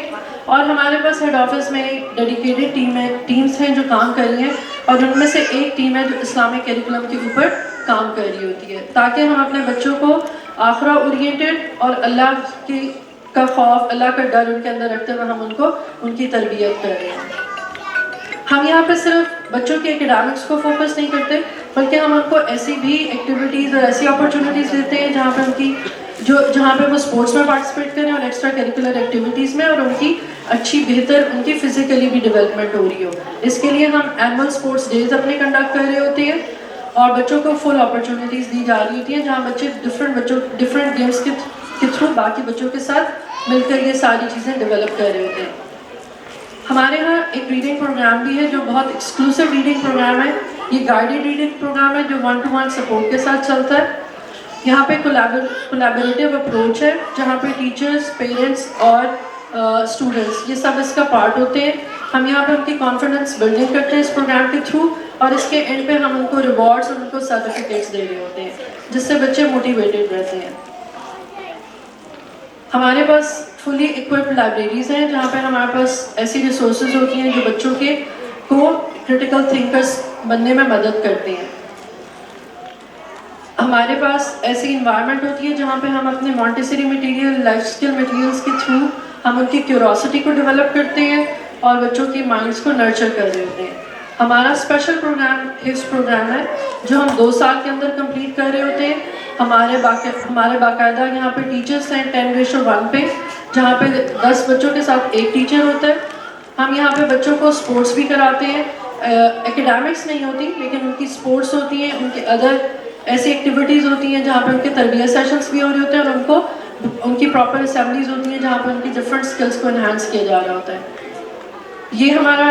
اور ہمارے پاس ہیڈ آفس میں ڈیڈیکیٹڈ ٹیمز ہیں جو کام کر رہی ہیں اور ان میں سے ایک ٹیم ہے جو اسلامک کیریکولم کے اوپر کام کر رہی ہوتی ہے تاکہ ہم اپنے بچوں کو آخرہ اورینٹڈ اور اللہ کا خوف، اللہ کا ڈر ان کے اندر رکھتے ہوئے ہم ان کی تربیت کر رہے ہیں. ہم یہاں پہ صرف بچوں کے ایکیڈیمکس کو فوکس نہیں کرتے بلکہ ہم ان کو ایسی بھی ایکٹیویٹیز اور ایسی اپرچونیٹیز دیتے ہیں جہاں پہ وہ اسپورٹس میں پارٹیسپیٹ کریں اور ایکسٹرا کریکولر ایکٹیویٹیز میں اور ان کی اچھی بہتر ان کی فزیکلی بھی ڈیولپمنٹ ہو رہی ہو. اس کے لیے ہم اینول اسپورٹس ڈیز اپنے کنڈکٹ کر رہے ہوتے ہیں اور بچوں کو فل اپرچونیٹیز دی جا رہی ہوتی ہیں جہاں بچے ڈفرینٹ گیمس کے تھرو باقی بچوں کے ساتھ مل کر یہ ساری چیزیں ڈیولپ کر رہے ہوتے ہیں. ہمارے یہاں ایک ریڈنگ پروگرام بھی ہے جو بہت ایکسکلوسیو ریڈنگ پروگرام ہے. یہ گائیڈڈ ریڈنگ پروگرام ہے جو 1-to-1 سپورٹ کے ساتھ چلتا ہے. یہاں پہ کولیبریٹیو اپروچ ہے جہاں پہ ٹیچرس، پیرنٹس اور اسٹوڈنٹس یہ سب اس کا پارٹ ہوتے ہیں. ہم یہاں پہ ان کی کانفیڈنس بلڈنگ کرتے ہیں اس پروگرام کے تھرو اور اس کے اینڈ پہ ہم ان کو ریوارڈس اور ان کو سرٹیفکیٹس دے رہے ہوتے ہیں جس سے بچے موٹیویٹڈ رہتے ہیں. ہمارے پاس فلی اکوپڈ لائبریریز ہیں جہاں پہ ہمارے پاس ایسی ریسورسز ہوتی ہیں جو بچوں کو کریٹیکل تھنکرس بننے میں مدد کرتے ہیں. ہمارے پاس ایسی انوائرمنٹ ہوتی ہے جہاں پہ ہم اپنے Montessori material, life skill materials کے تھرو ہم ان کی کیوروسٹی کو ڈیولپ کرتے ہیں اور بچوں کی مائنڈس کو نرچر کر رہے ہوتے ہیں. ہمارا اسپیشل پروگرام حفظ پروگرام ہے جو ہم 2 سال کے اندر کمپلیٹ کر رہے ہوتے ہیں. ہمارے باقاعدہ یہاں پہ ٹیچرس ہیں 10:1 پہ جہاں پہ 10 بچوں کے ساتھ ایک ٹیچر ہوتا ہے. ہم یہاں پہ بچوں کو اسپورٹس بھی کراتے ہیں. ایکیڈیمکس نہیں ہوتی لیکن ان کی اسپورٹس ہوتی ہیں، ان کے ادر ایسی ایکٹیویٹیز ہوتی ہیں جہاں پہ ان کے تربیت سیشنس بھی ہو رہے ہوتے ہیں اور ان کی پراپر اسمبلیز ہوتی ہیں جہاں پہ ان کی ڈفرینٹ اسکلس کو انہانس کیا جا رہا ہوتا ہے. یہ ہمارا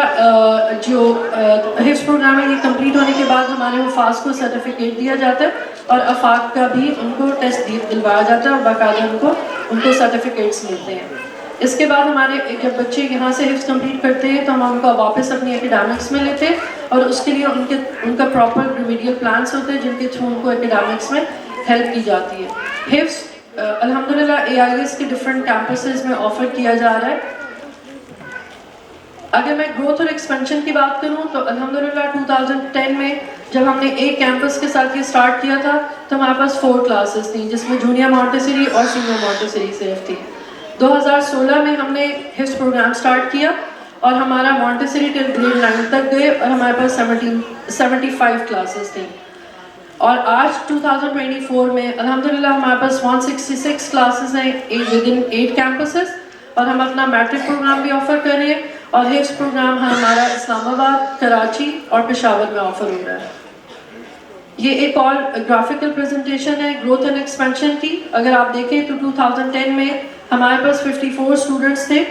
جو حفظ پروگرام ہے یہ کمپلیٹ ہونے کے بعد ہمارے حفاظ کو سرٹیفکیٹ دیا جاتا ہے اور آفاق کا بھی ان کو ٹیسٹ دلوایا جاتا ہے اور باقاعدہ ان کو سرٹیفکیٹس ملتے ہیں. اس کے بعد ہمارے جب بچے یہاں سے حفظ کمپلیٹ کرتے ہیں تو ہم ان کو واپس اپنی ایکیڈیمکس میں لیتے ہیں اور اس کے لیے ان کا پراپر ریمیڈیل پلانس ہوتے ہیں جن کے تھرو ان کو ایکیڈیمکس میں ہیلپ کی جاتی ہے. حفظ الحمدللہ AIS کے ڈفرینٹ کیمپسز میں آفر کیا جا رہا ہے. اگر میں گروتھ اور ایکسپینشن کی بات کروں تو الحمدللہ 2010 میں جب ہم نے ایک کیمپس کے ساتھ یہ اسٹارٹ کیا تھا تو ہمارے پاس 4 کلاسز تھیں جس میں جونیئر مونٹیسری اور سینئر مونٹیسری صرف تھی. 2016 میں ہم نے حفظ پروگرام اسٹارٹ کیا اور ہمارا مونٹیسری ٹل گریڈ 9 تک گئے اور ہمارے پاس 75 کلاسز تھیں. اور آج 2024 میں الحمدللہ ہمارے پاس 166 کلاسز ہیں within 8 کیمپسز اور ہم اپنا میٹرک پروگرام بھی آفر کر رہے ہیں اور حفظ پروگرام ہمارا اسلام آباد، کراچی اور پشاور میں آفر ہو رہا ہے. یہ ایک اور گرافیکل پریزنٹیشن ہے گروتھ اینڈ ایکسپینشن کی. اگر آپ دیکھیں تو 2010 میں ہمارے پاس 54 اسٹوڈنٹس تھے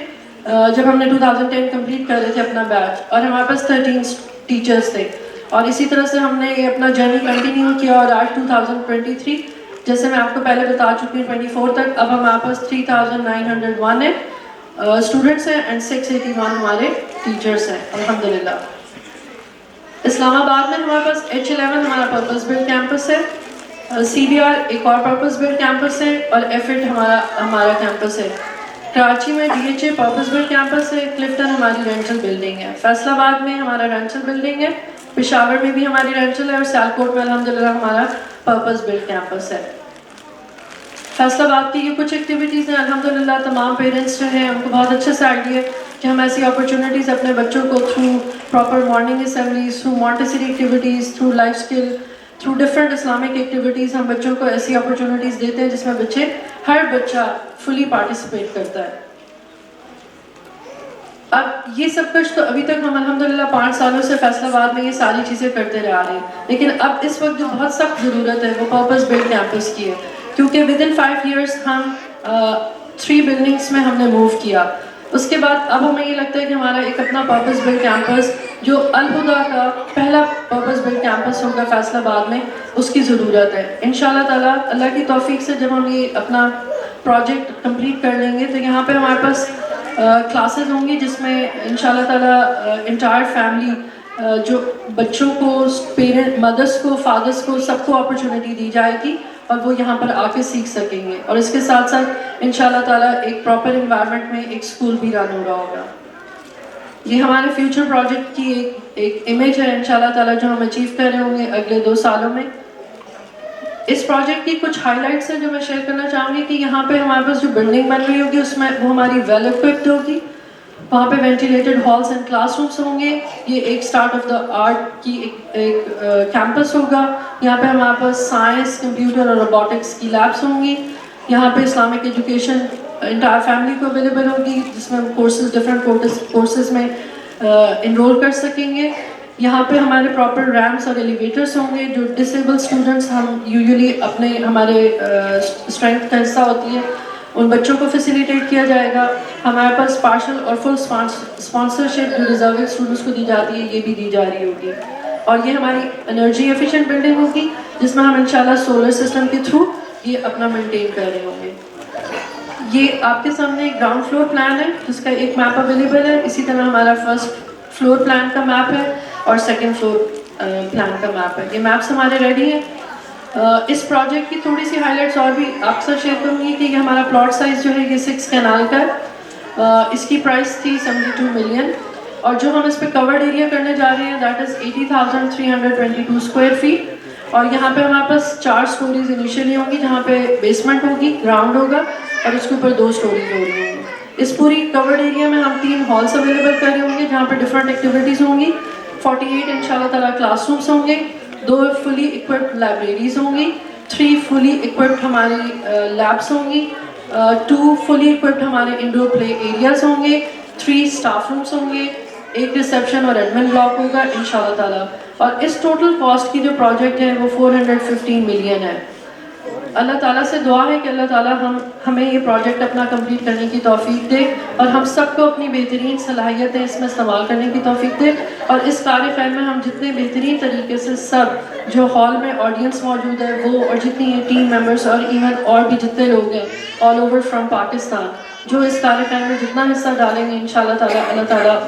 جب ہم نے 2010 کمپلیٹ کر رہے تھے اپنا بیچ اور ہمارے پاس 13 ٹیچرس تھے اور اسی طرح سے ہم نے اپنا جرنی کنٹینیو کیا اور آج 2023 جیسے میں آپ کو پہلے بتا چکی ہوں 24 تک اب ہمارے پاس 3901 ہے اسٹوڈنٹس ہیں اینڈ 681 ہمارے ٹیچرس ہیں الحمدللہ. اسلام آباد میں ہمارے پاس H11 ہمارا پرپز بلڈ کیمپس ہے, CBR ایک اور پرپز بلڈ کیمپس ہے اور F8 ہمارا کیمپس ہے. کراچی میں DHA پرپز بلڈ کیمپس ہے, کلفٹن ہماری رینٹل بلڈنگ ہے, فیصل آباد میں ہمارا رینٹل بلڈنگ ہے, پشاور میں بھی ہماری رینٹل ہے, اور سیالکوٹ میں الحمدللہ ہمارا پرپز بلڈ کیمپس ہے. فیصل آباد کی یہ کچھ ایکٹیویٹیز ہیں. الحمدللہ تمام پیرنٹس جو ہیں ان کو بہت اچھے سے آئیڈیا ہے کہ ہم ایسی اپرچونیٹیز اپنے بچوں کو through proper morning assemblies, through Montessori activities, through life skill, through different Islamic activities ہم بچوں کو ایسی اپرچونیٹیز دیتے ہیں جس میں ہر بچہ فلی پارٹیسپیٹ کرتا ہے. اب یہ سب کچھ تو ابھی تک ہم الحمدللہ 5 سالوں سے فیصل آباد میں یہ ساری چیزیں کرتے رہ رہے ہیں, لیکن اب اس وقت جو بہت سخت ضرورت ہے وہ پرپز بلڈ کیمپس کی ہے, کیونکہ ود ان 5 ایئرس ہم 3 بلڈنگس میں ہم نے موو کیا. اس کے بعد اب ہمیں یہ لگتا ہے کہ ہمارا ایک اپنا پرپز بلڈ کیمپس جو الہدا کا پہلا پرپز بلڈ کیمپس ہوگا فیصل آباد میں, اس کی ضرورت ہے. انشاءاللہ تعالیٰ اللہ کی توفیق سے جب ہم یہ اپنا پروجیکٹ کمپلیٹ کر لیں گے تو یہاں پہ ہمارے پاس کلاسز ہوں گی جس میں انشاءاللہ تعالیٰ انٹائر فیملی, جو بچوں کو, پیرنٹ, مدرس کو, فادرس کو, سب کو اپرچونیٹی دی جائے گی اور وہ یہاں پر آ کے سیکھ سکیں گے. اور اس کے ساتھ ساتھ انشاءاللہ تعالیٰ ایک پراپر انوائرمنٹ میں ایک اسکول بھی رن ہو رہا ہوگا. یہ ہمارے فیوچر پروجیکٹ کی ایک امیج ہے انشاءاللہ تعالیٰ جو ہم اچیو کر رہے ہوں گے اگلے 2 سالوں میں. اس پروجیکٹ کی کچھ ہائی لائٹس ہیں جو میں شیئر کرنا چاہوں گی کہ یہاں پہ ہمارے پاس جو بلڈنگ بن رہی ہوگی اس میں وہ ہماری ویل اکوپڈ ہوگی. وہاں پہ وینٹیلیٹڈ ہالس اینڈ کلاس رومس ہوں گے. یہ ایک اسٹارٹ آف دا آرٹ کی ایک کیمپس ہوگا. یہاں پہ ہمارے پاس سائنس, کمپیوٹر اور روبوٹکس کی لیبس ہوں گی. یہاں پہ اسلامک ایجوکیشن انٹائر فیملی کو اویلیبل ہوگی جس میں کورسز ڈفرینٹ کورسز میں انرول کر سکیں گے. یہاں پہ ہمارے پراپر ریمپس اور ایلیویٹرس ہوں گے جو ڈسیبل اسٹوڈنٹس ہم یوزلی ہمارے اسٹرینتھ کا حصہ ہوتی ہے ان بچوں کو فیسیلیٹیٹ کیا جائے گا. ہمارے پاس پارشل اور فل اسپانسرشپ جو ریزروڈ اسٹوڈنٹس کو دی جاتی ہے یہ بھی دی جا رہی ہوگی. اور یہ ہماری انرجی ایفیشینٹ بلڈنگ ہوگی جس میں ہم انشاءاللہ سولر سسٹم کے تھرو یہ اپنا مینٹین کر رہے ہوں گے. یہ آپ کے سامنے ایک گراؤنڈ فلور پلان ہے جس کا ایک میپ اویلیبل ہے. اسی طرح ہمارا فرسٹ فلور پلان کا میپ ہے اور سیکنڈ فلور پلان کا میپ ہے. یہ میپس ہمارے ریڈی ہیں. اس پروجیکٹ کی تھوڑی سی ہائی لائٹس اور بھی آپ سے شیئر کروں گی کہ یہ ہمارا پلاٹ سائز جو ہے یہ 6 کنال کا ہے. اس کی پرائس تھی 72 ملین اور جو ہم اس پہ کورڈ ایریا کرنے جا رہے ہیں دیٹ از 80,322 اسکوائر فیٹ. اور یہاں پہ ہمارے پاس 4 اسٹوریز انیشیلی ہوں گی جہاں پہ بیسمنٹ ہوگی, گراؤنڈ ہوگا اور اس کے اوپر 2 اسٹوریز ہو رہی ہوں گی. اس پوری کورڈ ایریا میں ہم 3 ہالس اویلیبل کر رہے ہوں گے جہاں پہ ڈفرینٹ ایکٹیویٹیز ہوں گی. 48 انشاءاللہ تعالیٰ کلاس رومس ہوں گے, 2 فلی اکوپڈ لائبریریز ہوں گی, 3 فلی اکوپڈ ہماری لیبس ہوں گی, 2 فلی اکوپڈ ہمارے انڈور پلے ایریاز ہوں گے, 3 اسٹاف رومس ہوں گے, 1 ریسیپشن اور ایڈمن بلاک ہوگا انشاءاللہ تعالیٰ. اور اس ٹوٹل کاسٹ کی جو پروجیکٹ ہے وہ 415 ملین ہے. اللہ تعالیٰ سے دعا ہے کہ اللہ تعالیٰ ہمیں یہ پروجیکٹ اپنا کمپلیٹ کرنے کی توفیق دے اور ہم سب کو اپنی بہترین صلاحیتیں اس میں استعمال کرنے کی توفیق دے. اور اس کار خیر میں ہم جتنے بہترین طریقے سے سب جو ہال میں آڈینس موجود ہے وہ اور جتنی ٹیم ممبرس اور ایون اور بھی جتنے لوگ ہیں آل اوور فرام پاکستان جو اس کار خیر میں جتنا حصہ ڈالیں گے انشاءاللہ تعالیٰ اللہ تعالیٰ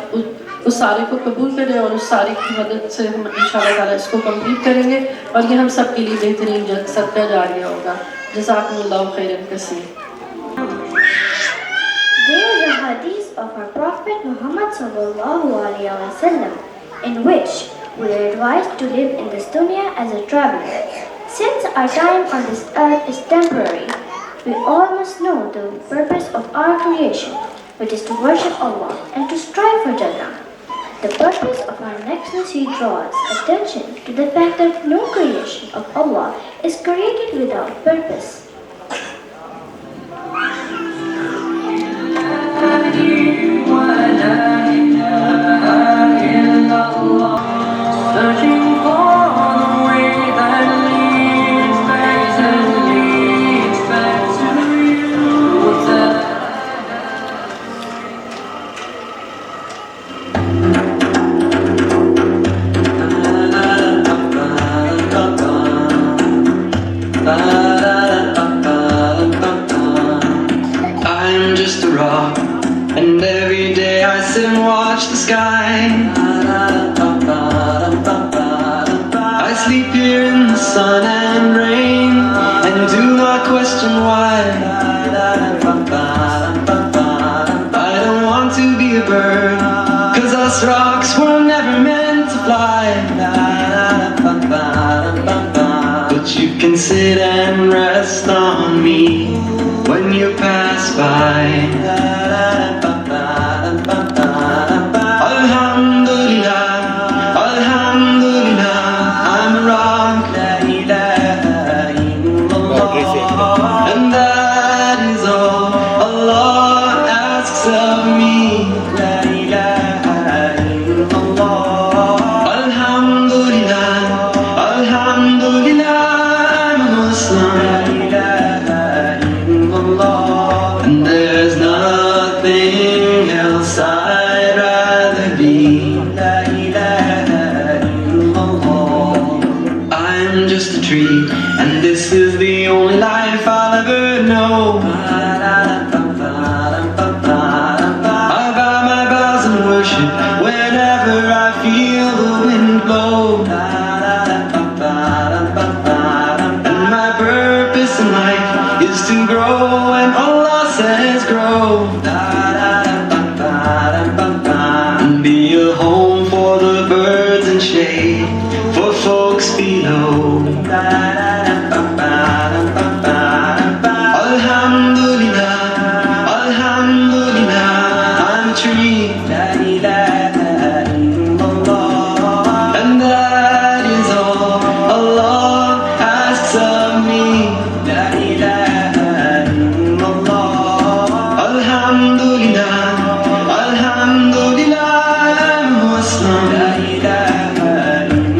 اس سارے کو قبول کرے اور اس سارے کی مدد سے ہم انشاءاللہ تعالیٰ اس کو کمپلیٹ کریں گے اور یہ ہم سب کے لیے بہترین صدقہ جاریہ ہوگا. جزاکم اللہ خیرا کثیر. There is a hadith of our Prophet Muhammad sallallahu alaihi wasallam in which we are advised to live in this dunya as a traveler. Since our time on this earth is temporary, we all must know the purpose of our creation, which is to worship Allah and to strive for Jannah. The purpose of our next nasib draws attention to the fact that no creation of Allah is created without purpose. Searching for the way that leads back to you. What's that? Da da da da da. pass by. Alhamdulillah, Alhamdulillah, I'm a rock, La ilaha illallah, and that is all Allah asks of me. La ilaha illallah, Alhamdulillah, Alhamdulillah, I'm a Muslim. La ilaha illallah, and there's nothing else I'd rather be. La ilaha illallah, I'm just a tree, and this is the only life I'll ever know. I bow my bows and worship whenever I feel the wind blow. And my purpose in life is to grow, and Allah says grow. And be a home for the birds and shade for folks below. Alhamdulillah, Alhamdulillah, I'm a tree. La ilaha illallah, and that is all Allah asks of me. La ilaha illallah, Alhamdulillah, Alhamdulillah, I'm a Muslim. La ilaha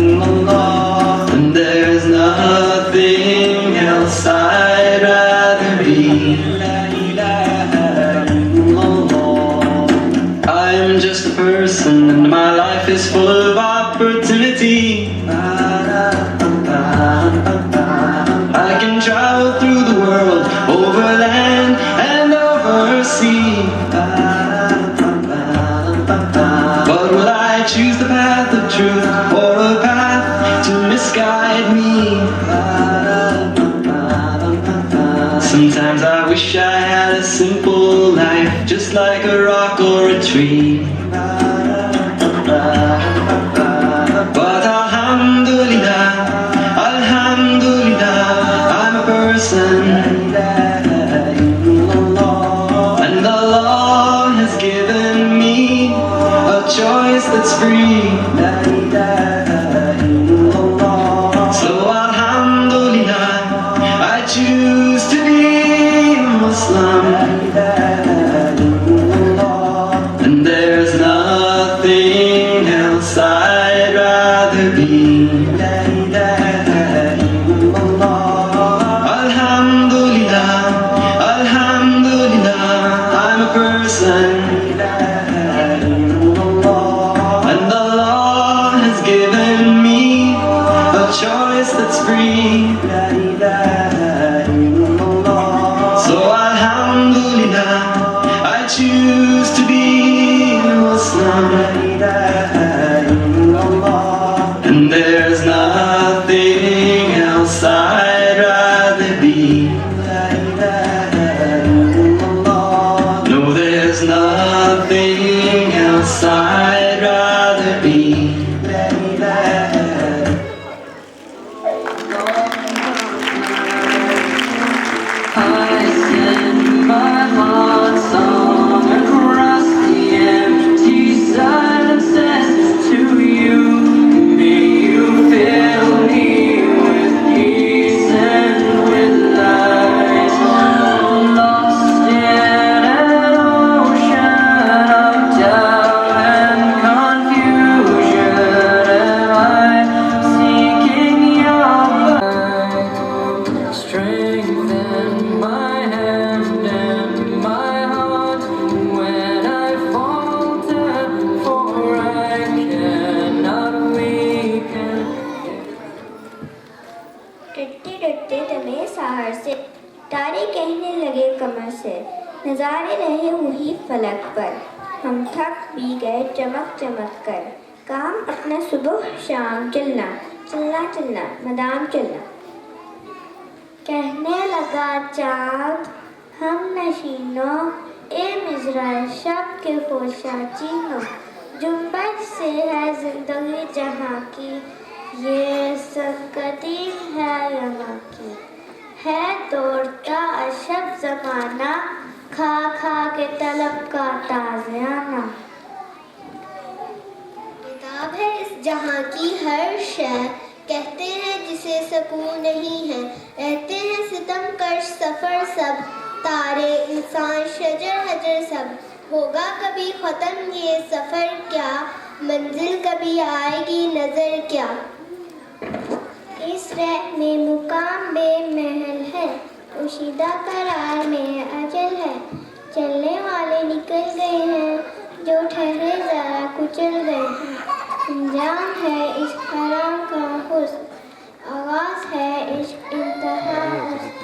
illallah, and there's nothing else I'd rather be. La ilaha illallah, I'm just a person and my life is full of opportunity. I can travel through the world, over land and over sea. But will I choose the path of truth or a path to misguide me? Sometimes I wish I had a simple life, just like a rock or a tree. But Alhamdulillah, Alhamdulillah, I'm a person. And Allah has given me a choice that's free. So Alhamdulillah, I choose to be a Muslim. And there's nothing else I'd rather be. La ilaha illallah, Alhamdulillah, Alhamdulillah, I'm a person. And Allah has given me a choice that's free. La ilaha illallah, so Alhamdulillah, I choose to be a Muslim. La ilaha illallah, and there's nothing else I'd rather be. La ilaha illallah, no, there's nothing else I'd rather be. La ilaha I send my heart song across the empty silences to you. May you fill me with peace and with light. Lost in an ocean of doubt and confusion, am I seeking your light? Strengthen my hand and my heart when I falter, for I cannot weaken. डरते डरते तने सहार से तारे कहने लगे कमर से, नजारे रहे वही फलक पर, हम थक भी गए चमक चमक कर, काम अपना सुबह शाम चलना चलना चलना मदाम चलना। कहने लगा चाँद हम नशीनों ए मिज़रा शब के पोशाचीनों, जुम्बश से है जिंदगी जहाँ की, ये सब कदीम है यहाँ की, है दौड़ता अशब ज़माना کھا کھا کے طلب کا تازیانہ. کتاب ہے اس جہاں کی ہر شے، کہتے ہیں جسے سکون نہیں ہے. رہتے ہیں ستم کش سفر سب، تارے انسان شجر حجر سب. ہوگا کبھی ختم یہ سفر کیا، منزل کبھی آئے گی نظر کیا. اس رہ میں مقام بے محل ہے، پوشیدہ قرار میں اجل ہے. چلنے والے نکل گئے ہیں، جو ٹھہرے ذرا کچل گئے ہیں. انجام ہے عشق حرام کا حسن، آغاز ہے عشق انتہا حسن.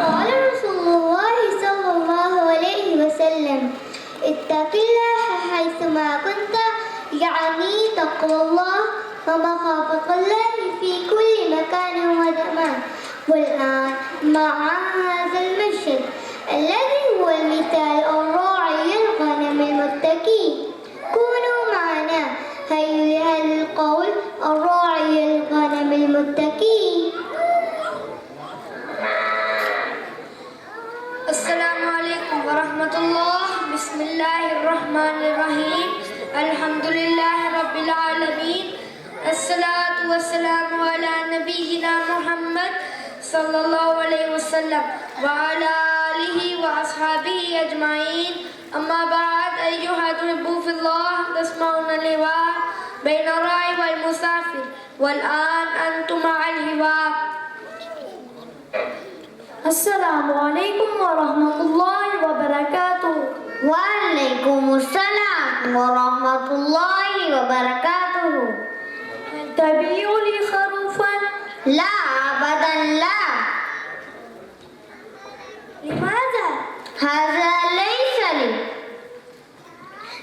قال رسول الله صلى الله عليه وسلم اتق الله حيثما كنت، يعني تقوى الله ومخافة الله في كل مكان وزمان. والآن مع هذا المشهد الذي هو المثال الراعي الغنم المتكي، كونوا معنا هيا للقول الراعي الغنم المتكي. السلام علیکم ورحمۃ اللہ. بسم اللہ الرحمن الرحیم. الحمد للہ رب العالمین. الصلاة والسلام علی نبینا محمد صلی اللہ علیہ وسلم وعلی آلہ واصحابہ اجمعین. اما بعد، ایھا الحبوب فی اللہ، تسمعون اللواء بین الراعی والمسافر، والآن انتم مع الحوار. السلام علیکم ورحمۃ اللہ وبرکاتہ. وعلیکم السلام ورحمۃ اللہ وبرکاتہ. تبيع لي خروفا؟ لا أبدا لا. لماذا؟ هذا ليس لي.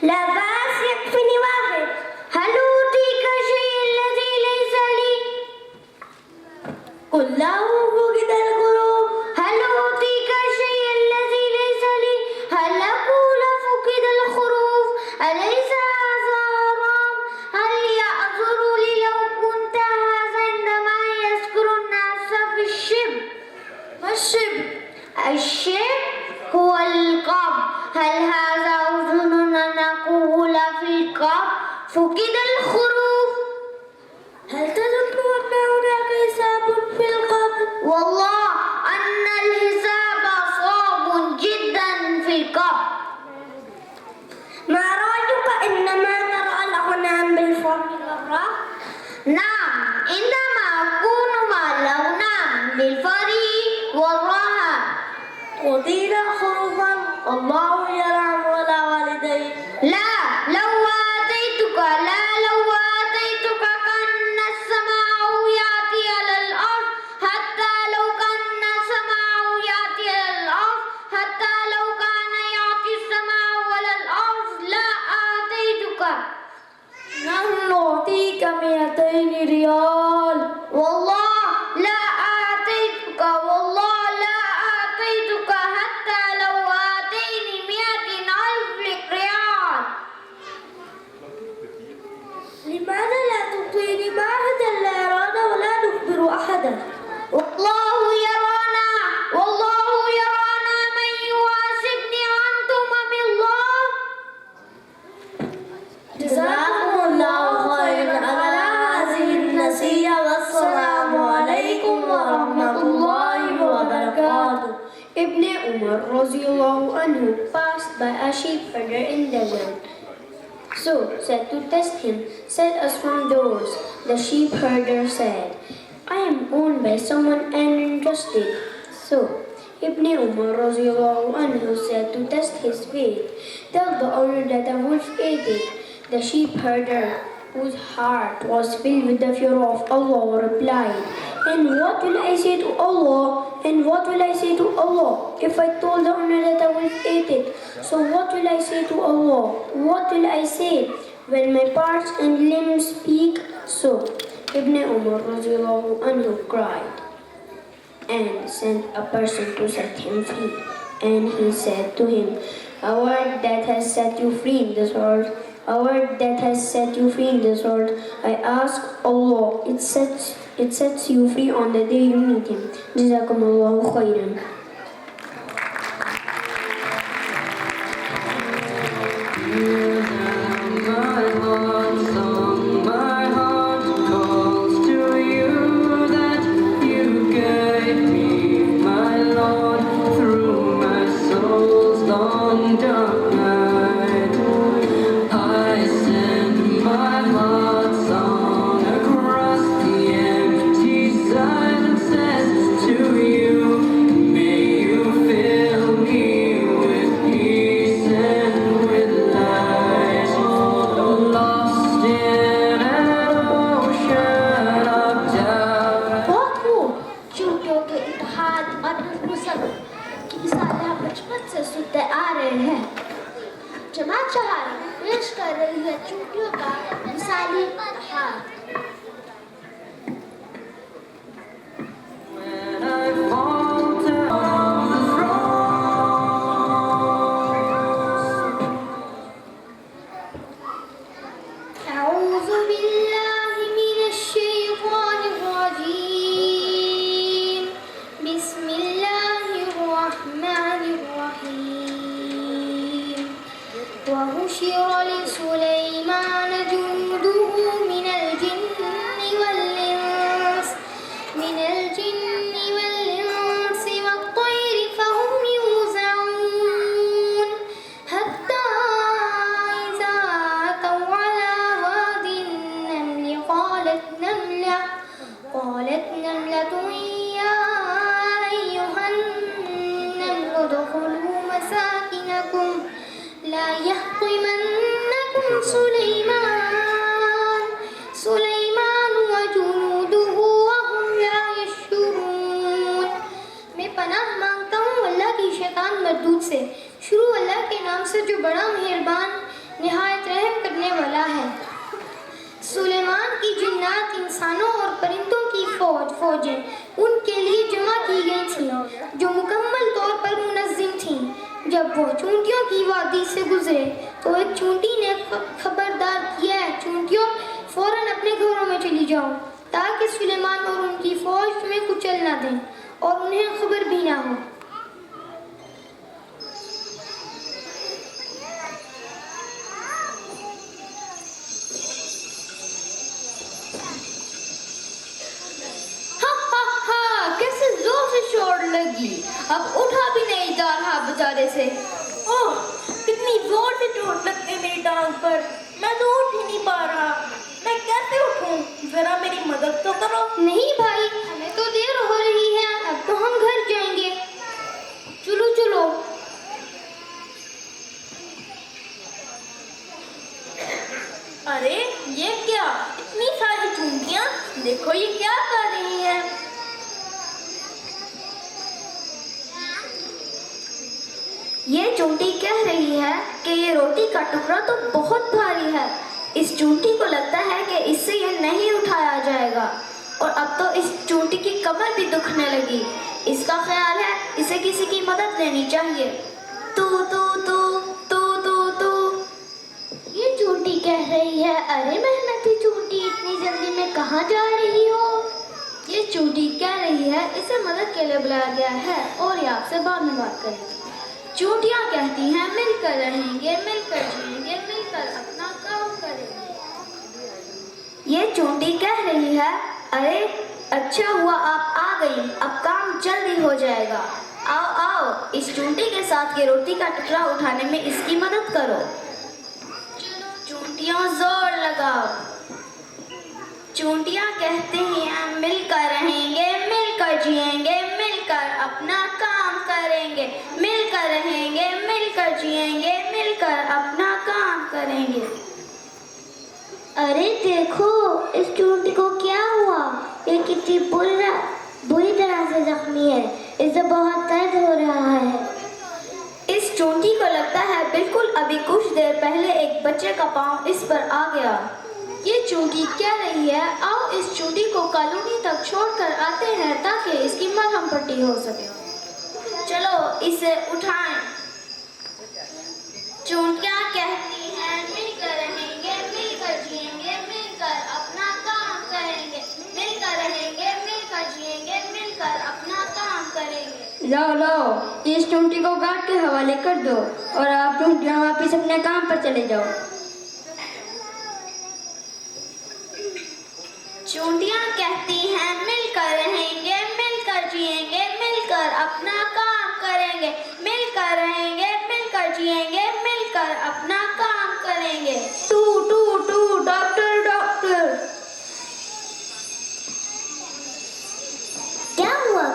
لا بأس، يكفيني واحد. هل أوتيك الشيء الذي ليس لي؟ قل له فقد الغروب. هل أوتيك الشيء الذي ليس لي؟ هل أقول فقد الخروف؟ أليس هذا حرام؟ هل يعذر لي لو كنت هذا عندما يذكر الناس في الشب؟ ما الشب؟ الشب هو القبر. هل هذا أذن أن أقول في القبر فقد الخروف؟ هل تظن أن هناك حساب في القبر؟ والله أن الحساب صعب جدا في القبر. ما رأيك إنما نرى الأغنام بالفرق والراحة؟ نعم، عندما أكون مع الأغنام بالفرق والراحة. قتيل خروفا الله يرحم ولا والديه. لا، لو آتيتك كأن السماء يأتي على الأرض، حتى لو كان السماء يأتي على الأرض، حتى لو كان يأتي السماء على الأرض لا آتيتك. نحن نعطيك 200 ريال. والله لا آتيتك، والله لا آتيتك حتى لو آتيني 100,000 ريال. لماذا لا تعطيني معهدا لا يرانا ولا نخبر أحدا؟ والله يرانا، والله يرانا. من يحاسبني أنتم أم الله؟ جزاكم الله خيرا على هذه النصيحة، والسلام عليكم ورحمة الله وبركاته. Ibn Umar radiallahu anhu passed by a sheep herder in desert. So said to test him, set us from doors. The sheep herder said, I am owned by someone and entrusted. So Ibn Umar radiallahu anhu said to test his faith, tell the owner that a wolf ate it. The sheep herder, whose heart was filled with the fear of Allah, replied, and what will I say to Allah? And what will I say to Allah if I told the owner that a wolf ate it? So what will I say to Allah? What will I say when my parts and limbs speak? So Ibn Umar radiallahu anhu cried and sent a person to set him free. And he said to him, a word that has set you free in this world our that has set you free in this world. I ask Allah, it sets you free on the day you meet Him. Jazakumullahu khairan. My heart calls to you that you gave me, my Lord, through my soul's long dark night. I send my heart song across the empty silences to you. May you fill me with peace and with light. Lost in an ocean of doubt. बहुत खूब। चूंटियों के इत्तेहाद और नस्ल की मिसालें हम बचपन से सुनते आ रहे हैं। जमात चहार पेश कर रही है चूंटियों का मिसाली इत्तेहाद। When I fall down the throne. أعوذ بالله من الشيطان الرجيم. بسم الله الرحمن الرحيم. وحشر لسليمان جنوده من الجن والإنس والطير فهم يوزعون حتى إذا أتوا على واد النمل قالت نملة يا أيها النمل ادخلوا مساكنكم لا يحطمنكم سليمان وجنوده وهم لا يشعرون. میں پناہ مانگتا ہوں اللہ کی شیطان مردود سے. شروع اللہ کے نام سے جو بڑا مہربان نہایت رحم کرنے والا ہے. سلیمان کی جنات انسانوں اور پرندوں کی فوجیں ان کے لیے جمع کی گئی تھیں جو مکمل طور پر منظم تھیں. جب وہ چونٹیوں کی وادی سے گزرے تو ایک چونٹی نے خبردار کیا ہے چونٹیوں فوراً اپنے گھروں میں چلی جاؤ تاکہ سلیمان اور ان کی فوج تمہیں کچل نہ دیں اور انہیں خبر بھی نہ ہو. کیسے زور سے چوٹ لگی. اب اٹھا بھی نہیں جا رہا بیچارے سے. اوہ کتنی زور سے چوٹ لگ گئی میری ٹانگ پر. میں تو اٹھ ہی نہیں پا رہا. میں کیسے اٹھوں؟ ذرا میری مدد تو کرو. نہیں بھائی ہمیں تو دیر ہو رہی ہے. اب تو ہم گھر جائیں گے. چلو چلو. ارے یہ کیا اتنی ساری چونٹیاں. دیکھو یہ کیا کر رہی ہیں. یہ چونٹی کہہ رہی ہے کہ یہ روٹی کا ٹکڑا تو بہت بھاری ہے. اس چونٹی کو لگتا ہے کہ اس سے یہ نہیں اٹھایا جائے گا اور اب تو اس چونٹی کی کمر بھی دکھنے لگی. اس کا خیال ہے اسے کسی کی مدد لینی چاہیے. تو یہ چونٹی کہہ رہی ہے ارے محنتی چونٹی اتنی جلدی میں کہاں جا رہی ہو. یہ چونٹی کہہ رہی ہے اسے مدد کے لیے بلایا گیا ہے اور یہ آپ سے بعد میں بات کرے گی. چونٹیاں کہتی ہیں مل کر رہیں گے مل کر جئیں گے مل کر اپنا کام کریں گے. یہ چونٹی کہہ رہی ہے ارے اچھا ہوا آپ آ گئی. اب کام جلدی ہو جائے گا. آؤ اس چونٹی کے ساتھ یہ روٹی کا ٹکڑا اٹھانے میں اس کی مدد کرو. چونٹیاں زور لگاؤ. چونٹیاں کہتے ہیں مل کر رہیں گے مل کر جئیں گے مل کر اپنا کام کریں گے مل کر رہیں گے مل کر جئیں گے مل کر اپنا کام کریں گے. ارے دیکھو اس چونٹی کو کیا ہوا. یہ کتنی بری طرح سے زخمی ہے. اسے بہت درد ہو رہا ہے. اس چونٹی کو لگتا ہے بالکل ابھی کچھ دیر پہلے ایک بچے کا پاؤں اس پر آ گیا. یہ چونٹی کہہ رہی ہے آؤ اس چونٹی کو کالونی تک چھوڑ کر آتے ہیں تاکہ اس کی مرہم پٹی ہو سکے. چلو اسے اٹھائیں. چونٹیاں کہتی ہیں مل کر رہیں लाओ लाओ, इस चूंटी को गार्ड के हवाले कर दो और आप चूंटियां वापिस अपने काम पर चले जाओ। चूंटियां कहती हैं मिलकर रहेंगे, मिलकर जिएंगे, मिलकर अपना काम करेंगे, मिलकर रहेंगे, मिलकर जिएंगे, मिलकर अपना काम करेंगे। Two two two doctor doctor.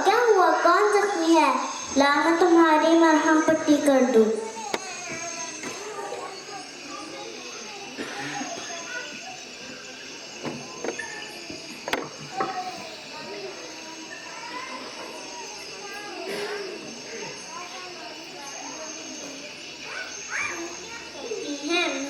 क्या हुआ, कौन जख्मी है? ला मैं तुम्हारी मरहम पट्टी कर दूं।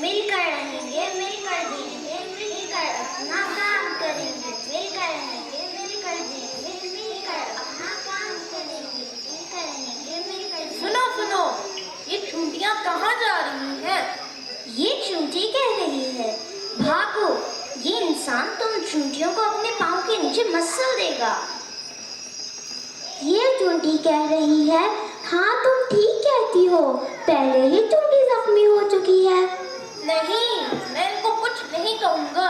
मिलकर रहेंगे, मिलकर जिएंगे, मिलकर अपना काम करेंगे, मिलकर रहेंगे, मिलकर जिएंगे, मिलकर अपना काम करेंगे, मिलकर रहेंगे, मिलकर। सुनो सुनो, ये चूंटियां कहाँ जा रही हैं? ये चूंटी कह रही है भागो, ये इंसान तुम चूंटियों को अपने पाँव के नीचे मसल देगा। ये चूंटी कह रही है हाँ तुम ठीक कहती हो, पहले ही चूंटी जख्मी हो चुकी है। नहीं, मैं इनको कुछ नहीं कहूँगा।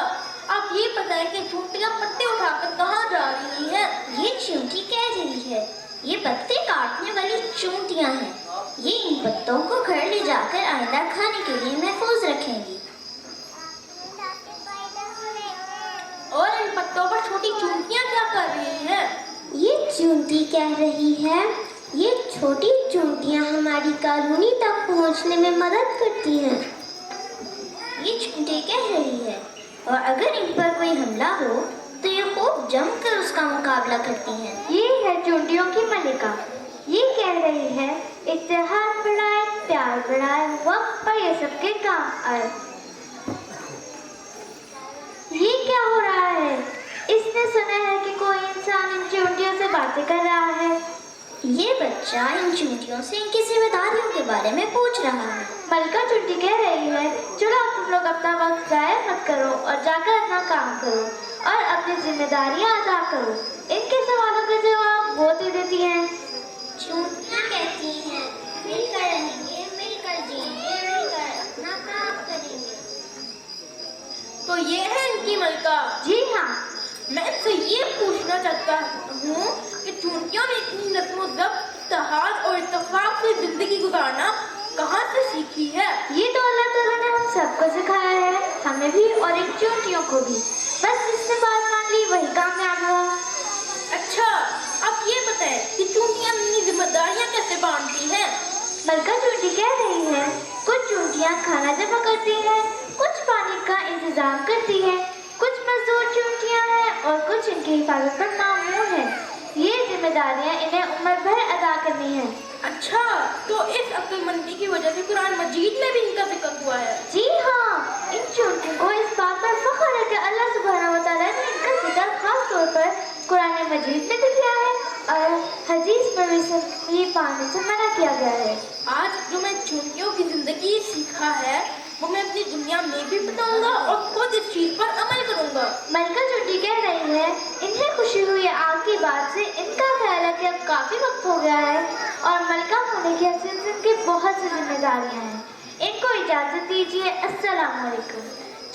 आप ये बताएं कि चूंटियां पत्ते उठाकर कहाँ जा रही हैं? ये चूंटी कह रही है ये पत्ते काटने वाली चूंटियां हैं, ये इन पत्तों को घर ले जाकर आइंदा खाने के लिए महफूज रखेंगी। और इन पत्तों पर छोटी चूंटियां क्या कर रही हैं? ये चूंटी कह रही है ये छोटी चूंटियां हमारी कॉलोनी तक पहुंचने में मदद करती हैं। ये चूंटी कह रही है और अगर इन पर कोई हमला हो तो ये खूब जमकर उसका मुकाबला करती हैं। ये है चूंटियों की मलिका, ये कह रही है इत्तेहाद बढ़ाए, प्यार बढ़ाए, वक्त पर ये सबके काम आए। ये क्या हो रहा है? इसने सुना है कि कोई इंसान इन चूंटियों से बातें कर रहा है। ये बच्चा इन चूंटियों से इनकी जिम्मेदारियों के बारे में पूछ रहा है। मलका चूंटी कह रही है चलो तुम लोग अपना वक्त जाया मत करो और जाकर अपना काम करो और अपनी जिम्मेदारियां अदा करो। इनके सवालों के जवाब वो दे देती हैं। चूंटियां कहती हैं मिलकर रहेंगे, मिलकर जिएंगे, मिलकर अपना काम करेंगे। तो ये है इनकी मलका। जी हाँ, मैं इनसे ये पूछना चाहता हूँ कि चूंटियों ने इतनी नज़्म ज़ब्त, इत्तेहाद और इत्तेफाक से जिंदगी गुजारना कहाँ से सीखी है? ये तो अल्लाह ताला ने हम सबको सिखाया है, हमें भी और इन चूंटियों को भी। बस जिसने बात मान ली वही कामयाब हुआ। अच्छा, आप ये बताएं कि चूंटियां अपनी जिम्मेदारियां कैसे बांटती हैं? मलका चूंटी कह रही है कुछ चूंटियां खाना जमा करती हैं, कुछ पानी का इंतजाम करती हैं, कुछ मजदूर चूंटियां हैं और कुछ इनकी हिफाजत पर मामूर हैं। ये जिम्मेदारियां इन्हें उम्र भर अदा करनी है। अच्छा, तो इस अक्लमंदी की वजह से कुरान मजीद में भी इनका जिक्र हुआ है। जी हाँ, इन चूंटियों को इस बात पर फख्र है कि अल्लाह सुब्हानहू व तआला ने इनका जिक्र खास तौर पर कुरान मजीद में भी किया है और हदीस पर भी पाने से मना किया गया है। आज जो मैं चूंटियों की जिंदगी सीखा है वो मैं अपनी दुनिया में भी बताऊंगा और खुद इस चीज पर अमल करूंगा। मलका चूंटी कह रही है इन्हें खुशी हुई आग की बात से इनका ख्याल है कि अब काफी वक्त हो गया है और मलका होने की हैसियत से इनकी बहुत सी जिम्मेदारियां हैं। इनको इजाजत दीजिए। अस्सलाम वालेकुम।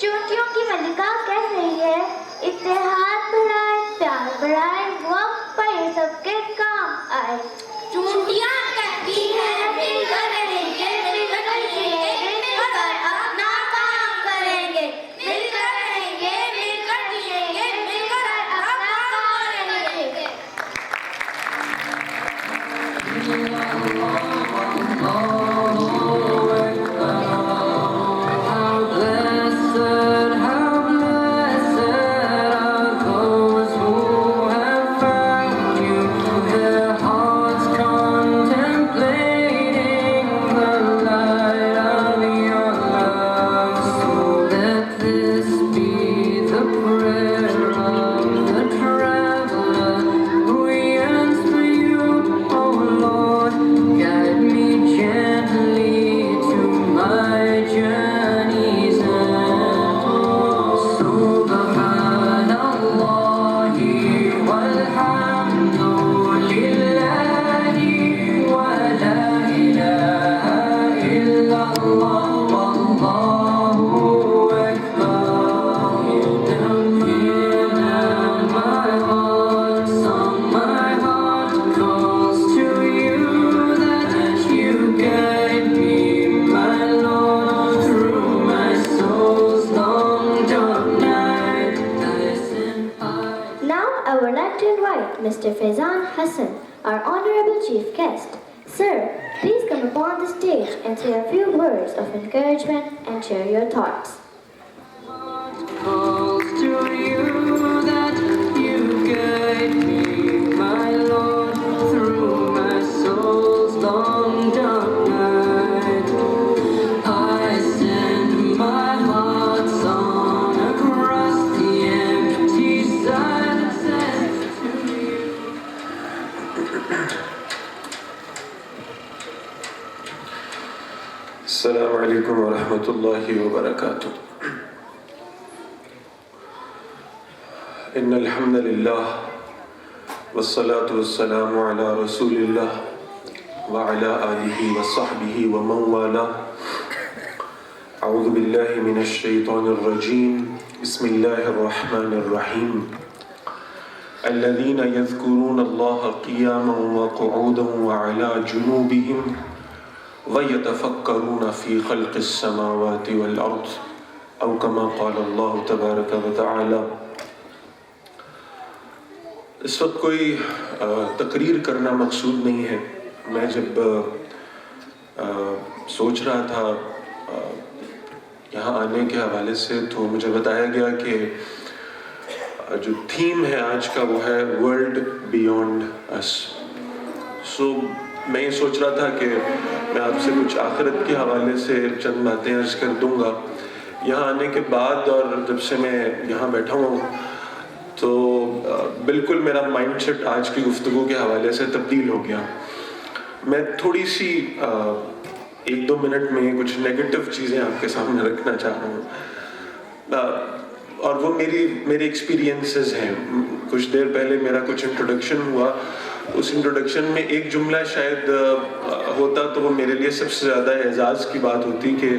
चूंटियों की मलिका कह रही है इत्तेहाद बढ़ाए, प्यार बढ़ाए, वक्त पर ये सबके काम आए। चूंटियां कहती हैं मिलकर रहेंगे, मिलकर जिएंगे, मिलकर अपना काम करेंगे, मिलकर रहेंगे, मिलकर जिएंगे, मिलकर अपना काम करेंगे। How blessed are those who have would like to invite Mr. Faizan Hassan, our honorable chief guest. Sir, please come upon the stage and say a few words of encouragement and share your thoughts. Calls to you that you guide me, my Lord, through my soul's long dark night. I send my heart song across the empty silence to you. السلام علیکم ورحمۃ اللہ وبرکاتہ. ان الحمد للہ والصلاة والسلام علی رسول اللہ وعلی آلہ وصحبہ ومن والاه. اعوذ باللہ من الشیطان الرجیم. بسم اللہ الرحمن الرحیم. الذین یذکرون اللہ قیاما وقعودا وعلی جنوبہم وَيَتَفَكَّرُونَ فِي خَلْقِ السَّمَاوَاتِ وَالْأَرْضِ أَوْ كَمَا قَالَ اللَّهُ تَبَارَكَ وَتَعَالَى. اس وقت کوئی تقریر کرنا مقصود نہیں ہے. میں جب سوچ رہا تھا یہاں آنے کے حوالے سے تو مجھے بتایا گیا کہ جو تھیم ہے آج کا وہ ہے ورلڈ بیونڈ اس. سو میں یہ سوچ رہا تھا کہ میں آپ سے کچھ آخرت کے حوالے سے چند باتیں عرض کر دوں گا. یہاں آنے کے بعد اور جب سے میں یہاں بیٹھا ہوں تو بالکل میرا مائنڈ سیٹ آج کی گفتگو کے حوالے سے تبدیل ہو گیا. میں تھوڑی سی 1-2 منٹ میں کچھ نیگیٹو چیزیں آپ کے سامنے رکھنا چاہ رہا ہوں اور وہ میرے ایکسپیرینسز ہیں. کچھ دیر پہلے میرا کچھ انٹروڈکشن ہوا. اس انٹروڈکشن میں ایک جملہ شاید ہوتا تو وہ میرے لیے سب سے زیادہ اعزاز کی بات ہوتی کہ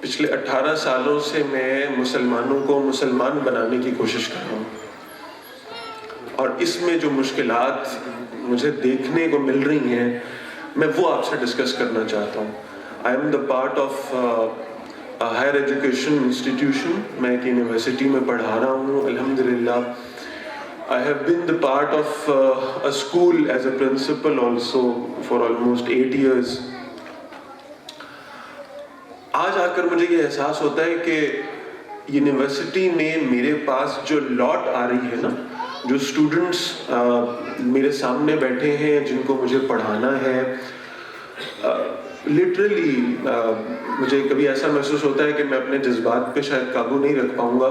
پچھلے 18 سالوں سے میں مسلمانوں کو مسلمان بنانے کی کوشش کر رہا ہوں اور اس میں جو مشکلات مجھے دیکھنے کو مل رہی ہیں میں وہ آپ سے ڈسکس کرنا چاہتا ہوں. I am the part of higher education institution. میں ایک یونیورسٹی میں پڑھا رہا ہوں الحمدللہ. I have been the part of a school as a principal also for almost 8 years. آج آ کر مجھے یہ احساس ہوتا ہے کہ یونیورسٹی میں میرے پاس جو لاٹ آ رہی ہے نا, جو اسٹوڈنٹس میرے سامنے بیٹھے ہیں جن کو مجھے پڑھانا ہے, لٹرلی مجھے کبھی ایسا محسوس ہوتا ہے کہ میں اپنے جذبات پہ شاید قابو نہیں رکھ پاؤں گا,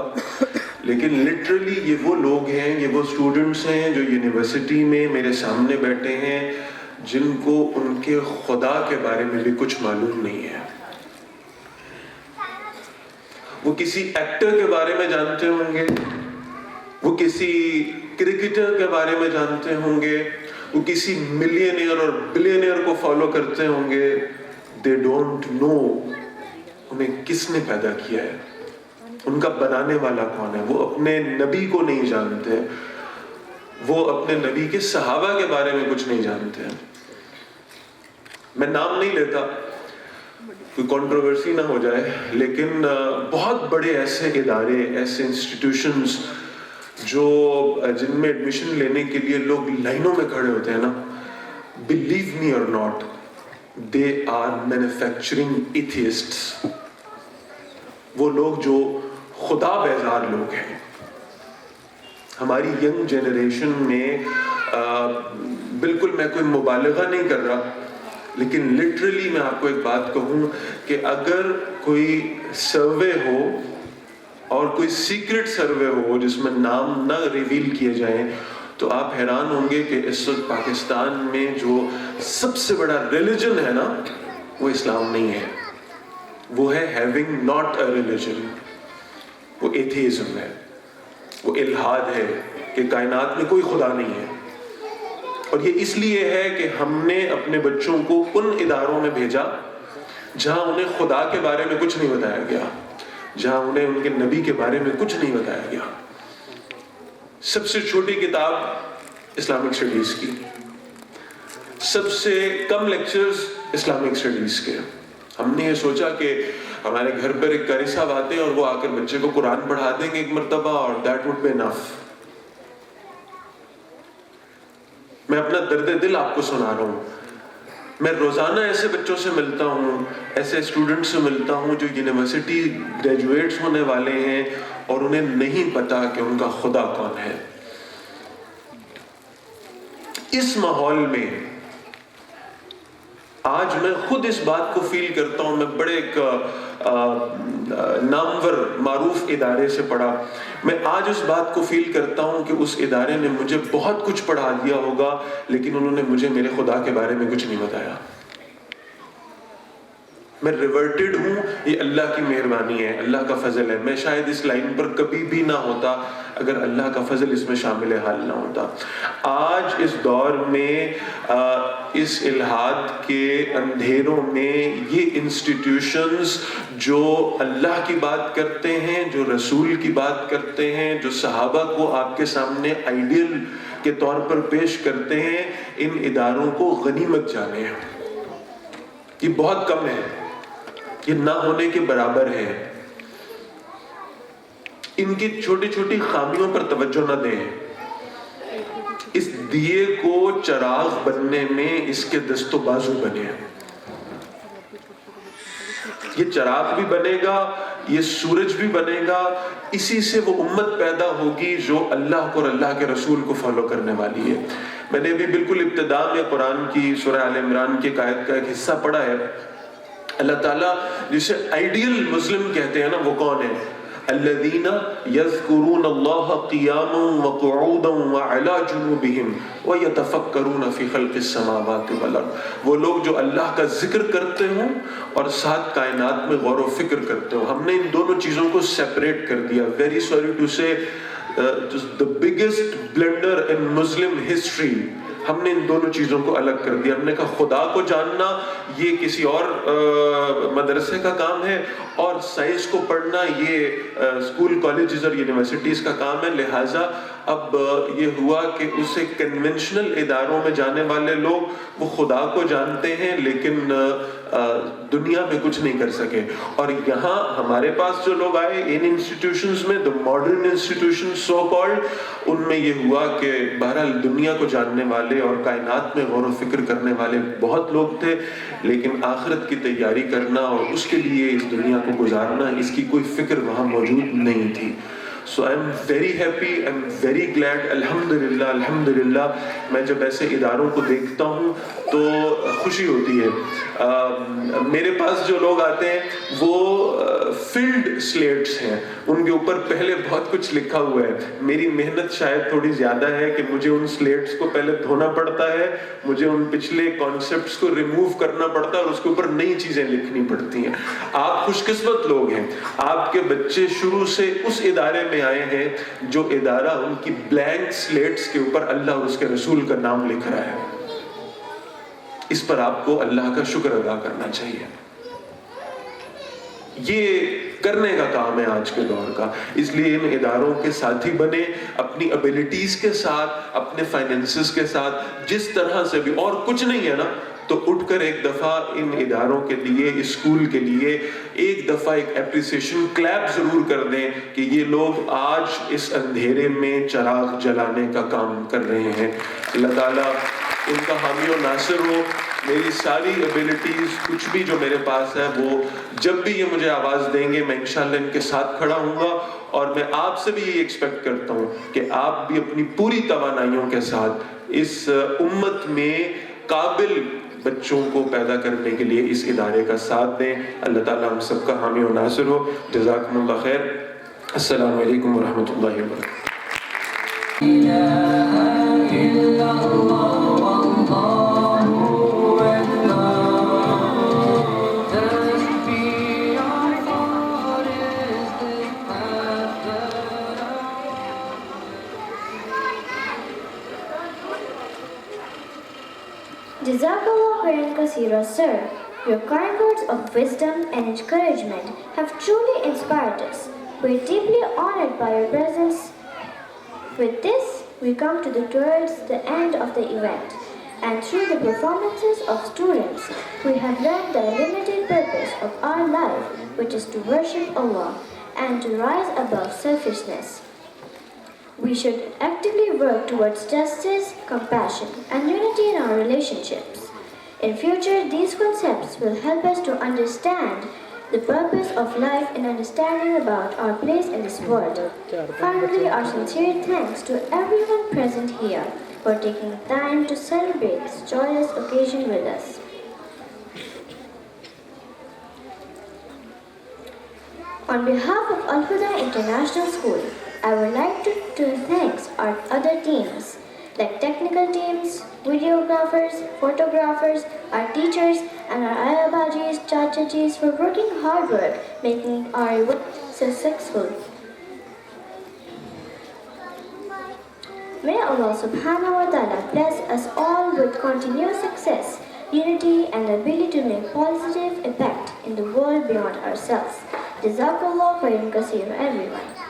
لیکن لٹرلی یہ وہ لوگ ہیں, یہ وہ اسٹوڈنٹس ہیں جو یونیورسٹی میں میرے سامنے بیٹھے ہیں جن کو ان کے خدا کے بارے میں بھی کچھ معلوم نہیں ہے. وہ کسی ایکٹر کے بارے میں جانتے ہوں گے, وہ کسی کرکٹر کے بارے میں جانتے ہوں گے, وہ کسی ملینئر اور بلینئر کو فالو کرتے ہوں گے. دے ڈونٹ نو انہیں کس نے پیدا کیا ہے, ان کا بنانے والا کون ہے. وہ اپنے نبی کو نہیں جانتے, وہ اپنے نبی کے صحابہ کے بارے میں کچھ نہیں جانتے. میں نام نہیں لیتا, کوئی کنٹروورسی نہ ہو جائے, لیکن بہت بڑے ایسے ادارے, ایسے انسٹیٹیوشنز جو جن میں ایڈمیشن لینے کے لیے لوگ لائنوں میں کھڑے ہوتے ہیں نا, بلیو می اور ناٹ, دے آر مینوفیکچرنگ ایتھیسٹس. وہ لوگ جو خدا بیزار لوگ ہیں. ہماری ینگ جنریشن میں بالکل میں کوئی مبالغہ نہیں کر رہا, لیکن لٹرلی میں آپ کو ایک بات کہوں کہ اگر کوئی سروے ہو اور کوئی سیکرٹ سروے ہو جس میں نام نہ ریویل کیے جائیں, تو آپ حیران ہوں گے کہ اس وقت پاکستان میں جو سب سے بڑا ریلیجن ہے نا, وہ اسلام نہیں ہے, وہ ہے having not a religion. وہ ایتھیزم ہے, وہ الحاد ہے کہ کائنات میں کوئی خدا نہیں ہے. اور یہ اس لیے ہے کہ ہم نے اپنے بچوں کو ان اداروں میں بھیجا جہاں انہیں خدا کے بارے میں کچھ نہیں بتایا گیا, جہاں انہیں ان کے نبی کے بارے میں کچھ نہیں بتایا گیا. سب سے چھوٹی کتاب اسلامک اسٹڈیز کی, سب سے کم لیکچرز اسلامک اسٹڈیز کے. ہم نے یہ سوچا کہ ہمارے گھر پر ایک قاری صاحب آتے ہیں اور وہ آ کر بچے کو قرآن پڑھا دیں گے ایک مرتبہ, اور دیٹ وڈ بی انف. میں اپنا درد دل آپ کو سنا رہا ہوں. میں روزانہ ایسے بچوں سے ملتا ہوں, ایسے اسٹوڈنٹ سے ملتا ہوں جو یونیورسٹی گریجویٹس ہونے والے ہیں اور انہیں نہیں پتا کہ ان کا خدا کون ہے. اس ماحول میں آج میں خود اس بات کو فیل کرتا ہوں. میں بڑے ایک نامور معروف ادارے سے پڑھا. میں آج اس بات کو فیل کرتا ہوں کہ اس ادارے نے مجھے بہت کچھ پڑھا دیا ہوگا, لیکن انہوں نے مجھے میرے خدا کے بارے میں کچھ نہیں بتایا. میں ریورٹڈ ہوں, یہ اللہ کی مہربانی ہے, اللہ کا فضل ہے. میں شاید اس لائن پر کبھی بھی نہ ہوتا اگر اللہ کا فضل اس میں شامل حال نہ ہوتا. آج اس دور میں اس الحاد کے اندھیروں میں یہ انسٹیٹیوشنز جو اللہ کی بات کرتے ہیں, جو رسول کی بات کرتے ہیں, جو صحابہ کو آپ کے سامنے آئیڈیل کے طور پر پیش کرتے ہیں, ان اداروں کو غنیمت جانے ہیں. یہ بہت کم ہے, یہ نہ ہونے کے برابر ہے. ان کی چھوٹی چھوٹی خامیوں پر توجہ نہ دیں. اس دیے کو چراغ بننے میں اس کے دست و بازو بنے. یہ چراغ بھی بنے گا, یہ سورج بھی بنے گا. اسی سے وہ امت پیدا ہوگی جو اللہ کو اور اللہ کے رسول کو فالو کرنے والی ہے. میں نے ابھی بالکل ابتدا میں قرآن کی سورہ آل عمران کی آیت کا ایک حصہ پڑھا ہے. اللہ تعالیٰ جسے آئیڈیل مسلم کہتے ہیں نا, وہ کون ہے؟ الذین یذکرون اللہ قیاما وقعودا وعلی جنوبہم ویتفکرون فی خلق السماوات والارض. وہ لوگ جو اللہ کا ذکر کرتے ہوں اور ساتھ کائنات میں غور و فکر کرتے ہوں. ہم نے ان دونوں چیزوں کو سیپریٹ کر دیا. ویری سوری ٹو سے the biggest blunder in Muslim history. ہم نے ان دونوں چیزوں کو الگ کر دیا. ہم نے کہا خدا کو جاننا یہ کسی اور مدرسے کا کام ہے, اور سائنس کو پڑھنا یہ اسکول کالجز اور یونیورسٹیز کا کام ہے. لہٰذا اب یہ ہوا کہ اسے کنونشنل اداروں میں جانے والے لوگ وہ خدا کو جانتے ہیں لیکن دنیا میں کچھ نہیں کر سکے. اور یہاں ہمارے پاس جو لوگ آئے ان انسٹیٹیوشنز میں, the modern institutions so called, ان میں یہ ہوا کہ بہرحال دنیا کو جاننے والے اور کائنات میں غور و فکر کرنے والے بہت لوگ تھے, لیکن آخرت کی تیاری کرنا اور اس کے لیے اس دنیا کو گزارنا, اس کی کوئی فکر وہاں موجود نہیں تھی. So I'm very happy, I'm very glad. الحمدللہ الحمدللہ. میں جب ایسے اداروں کو دیکھتا ہوں تو خوشی ہوتی ہے. میرے پاس جو لوگ آتے ہیں وہ فلڈ سلیٹس ہیں, ان کے اوپر پہلے بہت کچھ لکھا ہوا ہے. میری محنت شاید تھوڑی زیادہ ہے کہ مجھے ان سلیٹس کو پہلے دھونا پڑتا ہے, مجھے ان پچھلے کانسیپٹس کو ریموو کرنا پڑتا ہے اور اس کے اوپر نئی چیزیں لکھنی پڑتی ہیں. آپ خوش قسمت لوگ ہیں, آپ کے بچے شروع سے اس ادارے میں آئے ہیں جو ادارہ ان کی بلینک سلیٹس کے اوپر اللہ اور اس کے رسول کا نام لکھ رہا ہے. اس پر آپ کو اللہ کا شکر ادا کرنا چاہیے. یہ کرنے کا کام ہے آج کے دور کا. اس لیے ان اداروں کے ساتھی بنے, اپنی ابیلٹیز کے ساتھ, اپنے فائنینسز کے ساتھ, جس طرح سے بھی. اور کچھ نہیں ہے نا تو اٹھ کر ایک دفعہ ان اداروں کے لیے, اسکول کے لیے ایک دفعہ ایک اپریسیشن کلیپ ضرور کر دیں کہ یہ لوگ آج اس اندھیرے میں چراغ جلانے کا کام کر رہے ہیں. اللہ تعالیٰ ان کا حامی و ناصر ہو. میری ساری ابیلٹیز, کچھ بھی جو میرے پاس ہے, وہ جب بھی یہ مجھے آواز دیں گے میں انشاءاللہ ان کے ساتھ کھڑا ہوں گا. اور میں آپ سے بھی یہ ایکسپیکٹ کرتا ہوں کہ آپ بھی اپنی پوری توانائیوں کے ساتھ اس امت میں قابل بچوں کو پیدا کرنے کے لیے اس ادارے کا ساتھ دیں. اللہ تعالیٰ ہم سب کا حامی و ناصر ہو. جزاکم اللہ خیر. السلام علیکم ورحمۃ اللہ وبرکاتہ. Jazakallah khairan kaseera, sir. Your kind words of wisdom and encouragement have truly inspired us. We are deeply honored by your presence. With this, we come towards the end of the event. And through the performances of students, we have learned the limited purpose of our life, which is to worship Allah and to rise above selfishness. We should actively work towards justice, compassion, and unity in our relationships. In future, these concepts will help us to understand the purpose of life and understanding about our place in this world. Finally, our sincere thanks to everyone present here for taking time to celebrate this joyous occasion with us. On behalf of Al Huda International School, I would like to thank our other teams like technical teams, videographers, photographers, our teachers, and our Ayabajis, Chachajis for working hard work, making our work successful. May Allah subhanahu wa ta'ala bless us all with continuous success, unity, and the ability to make positive impact in the world beyond ourselves. Jazakallah khairan kaseeran everyone.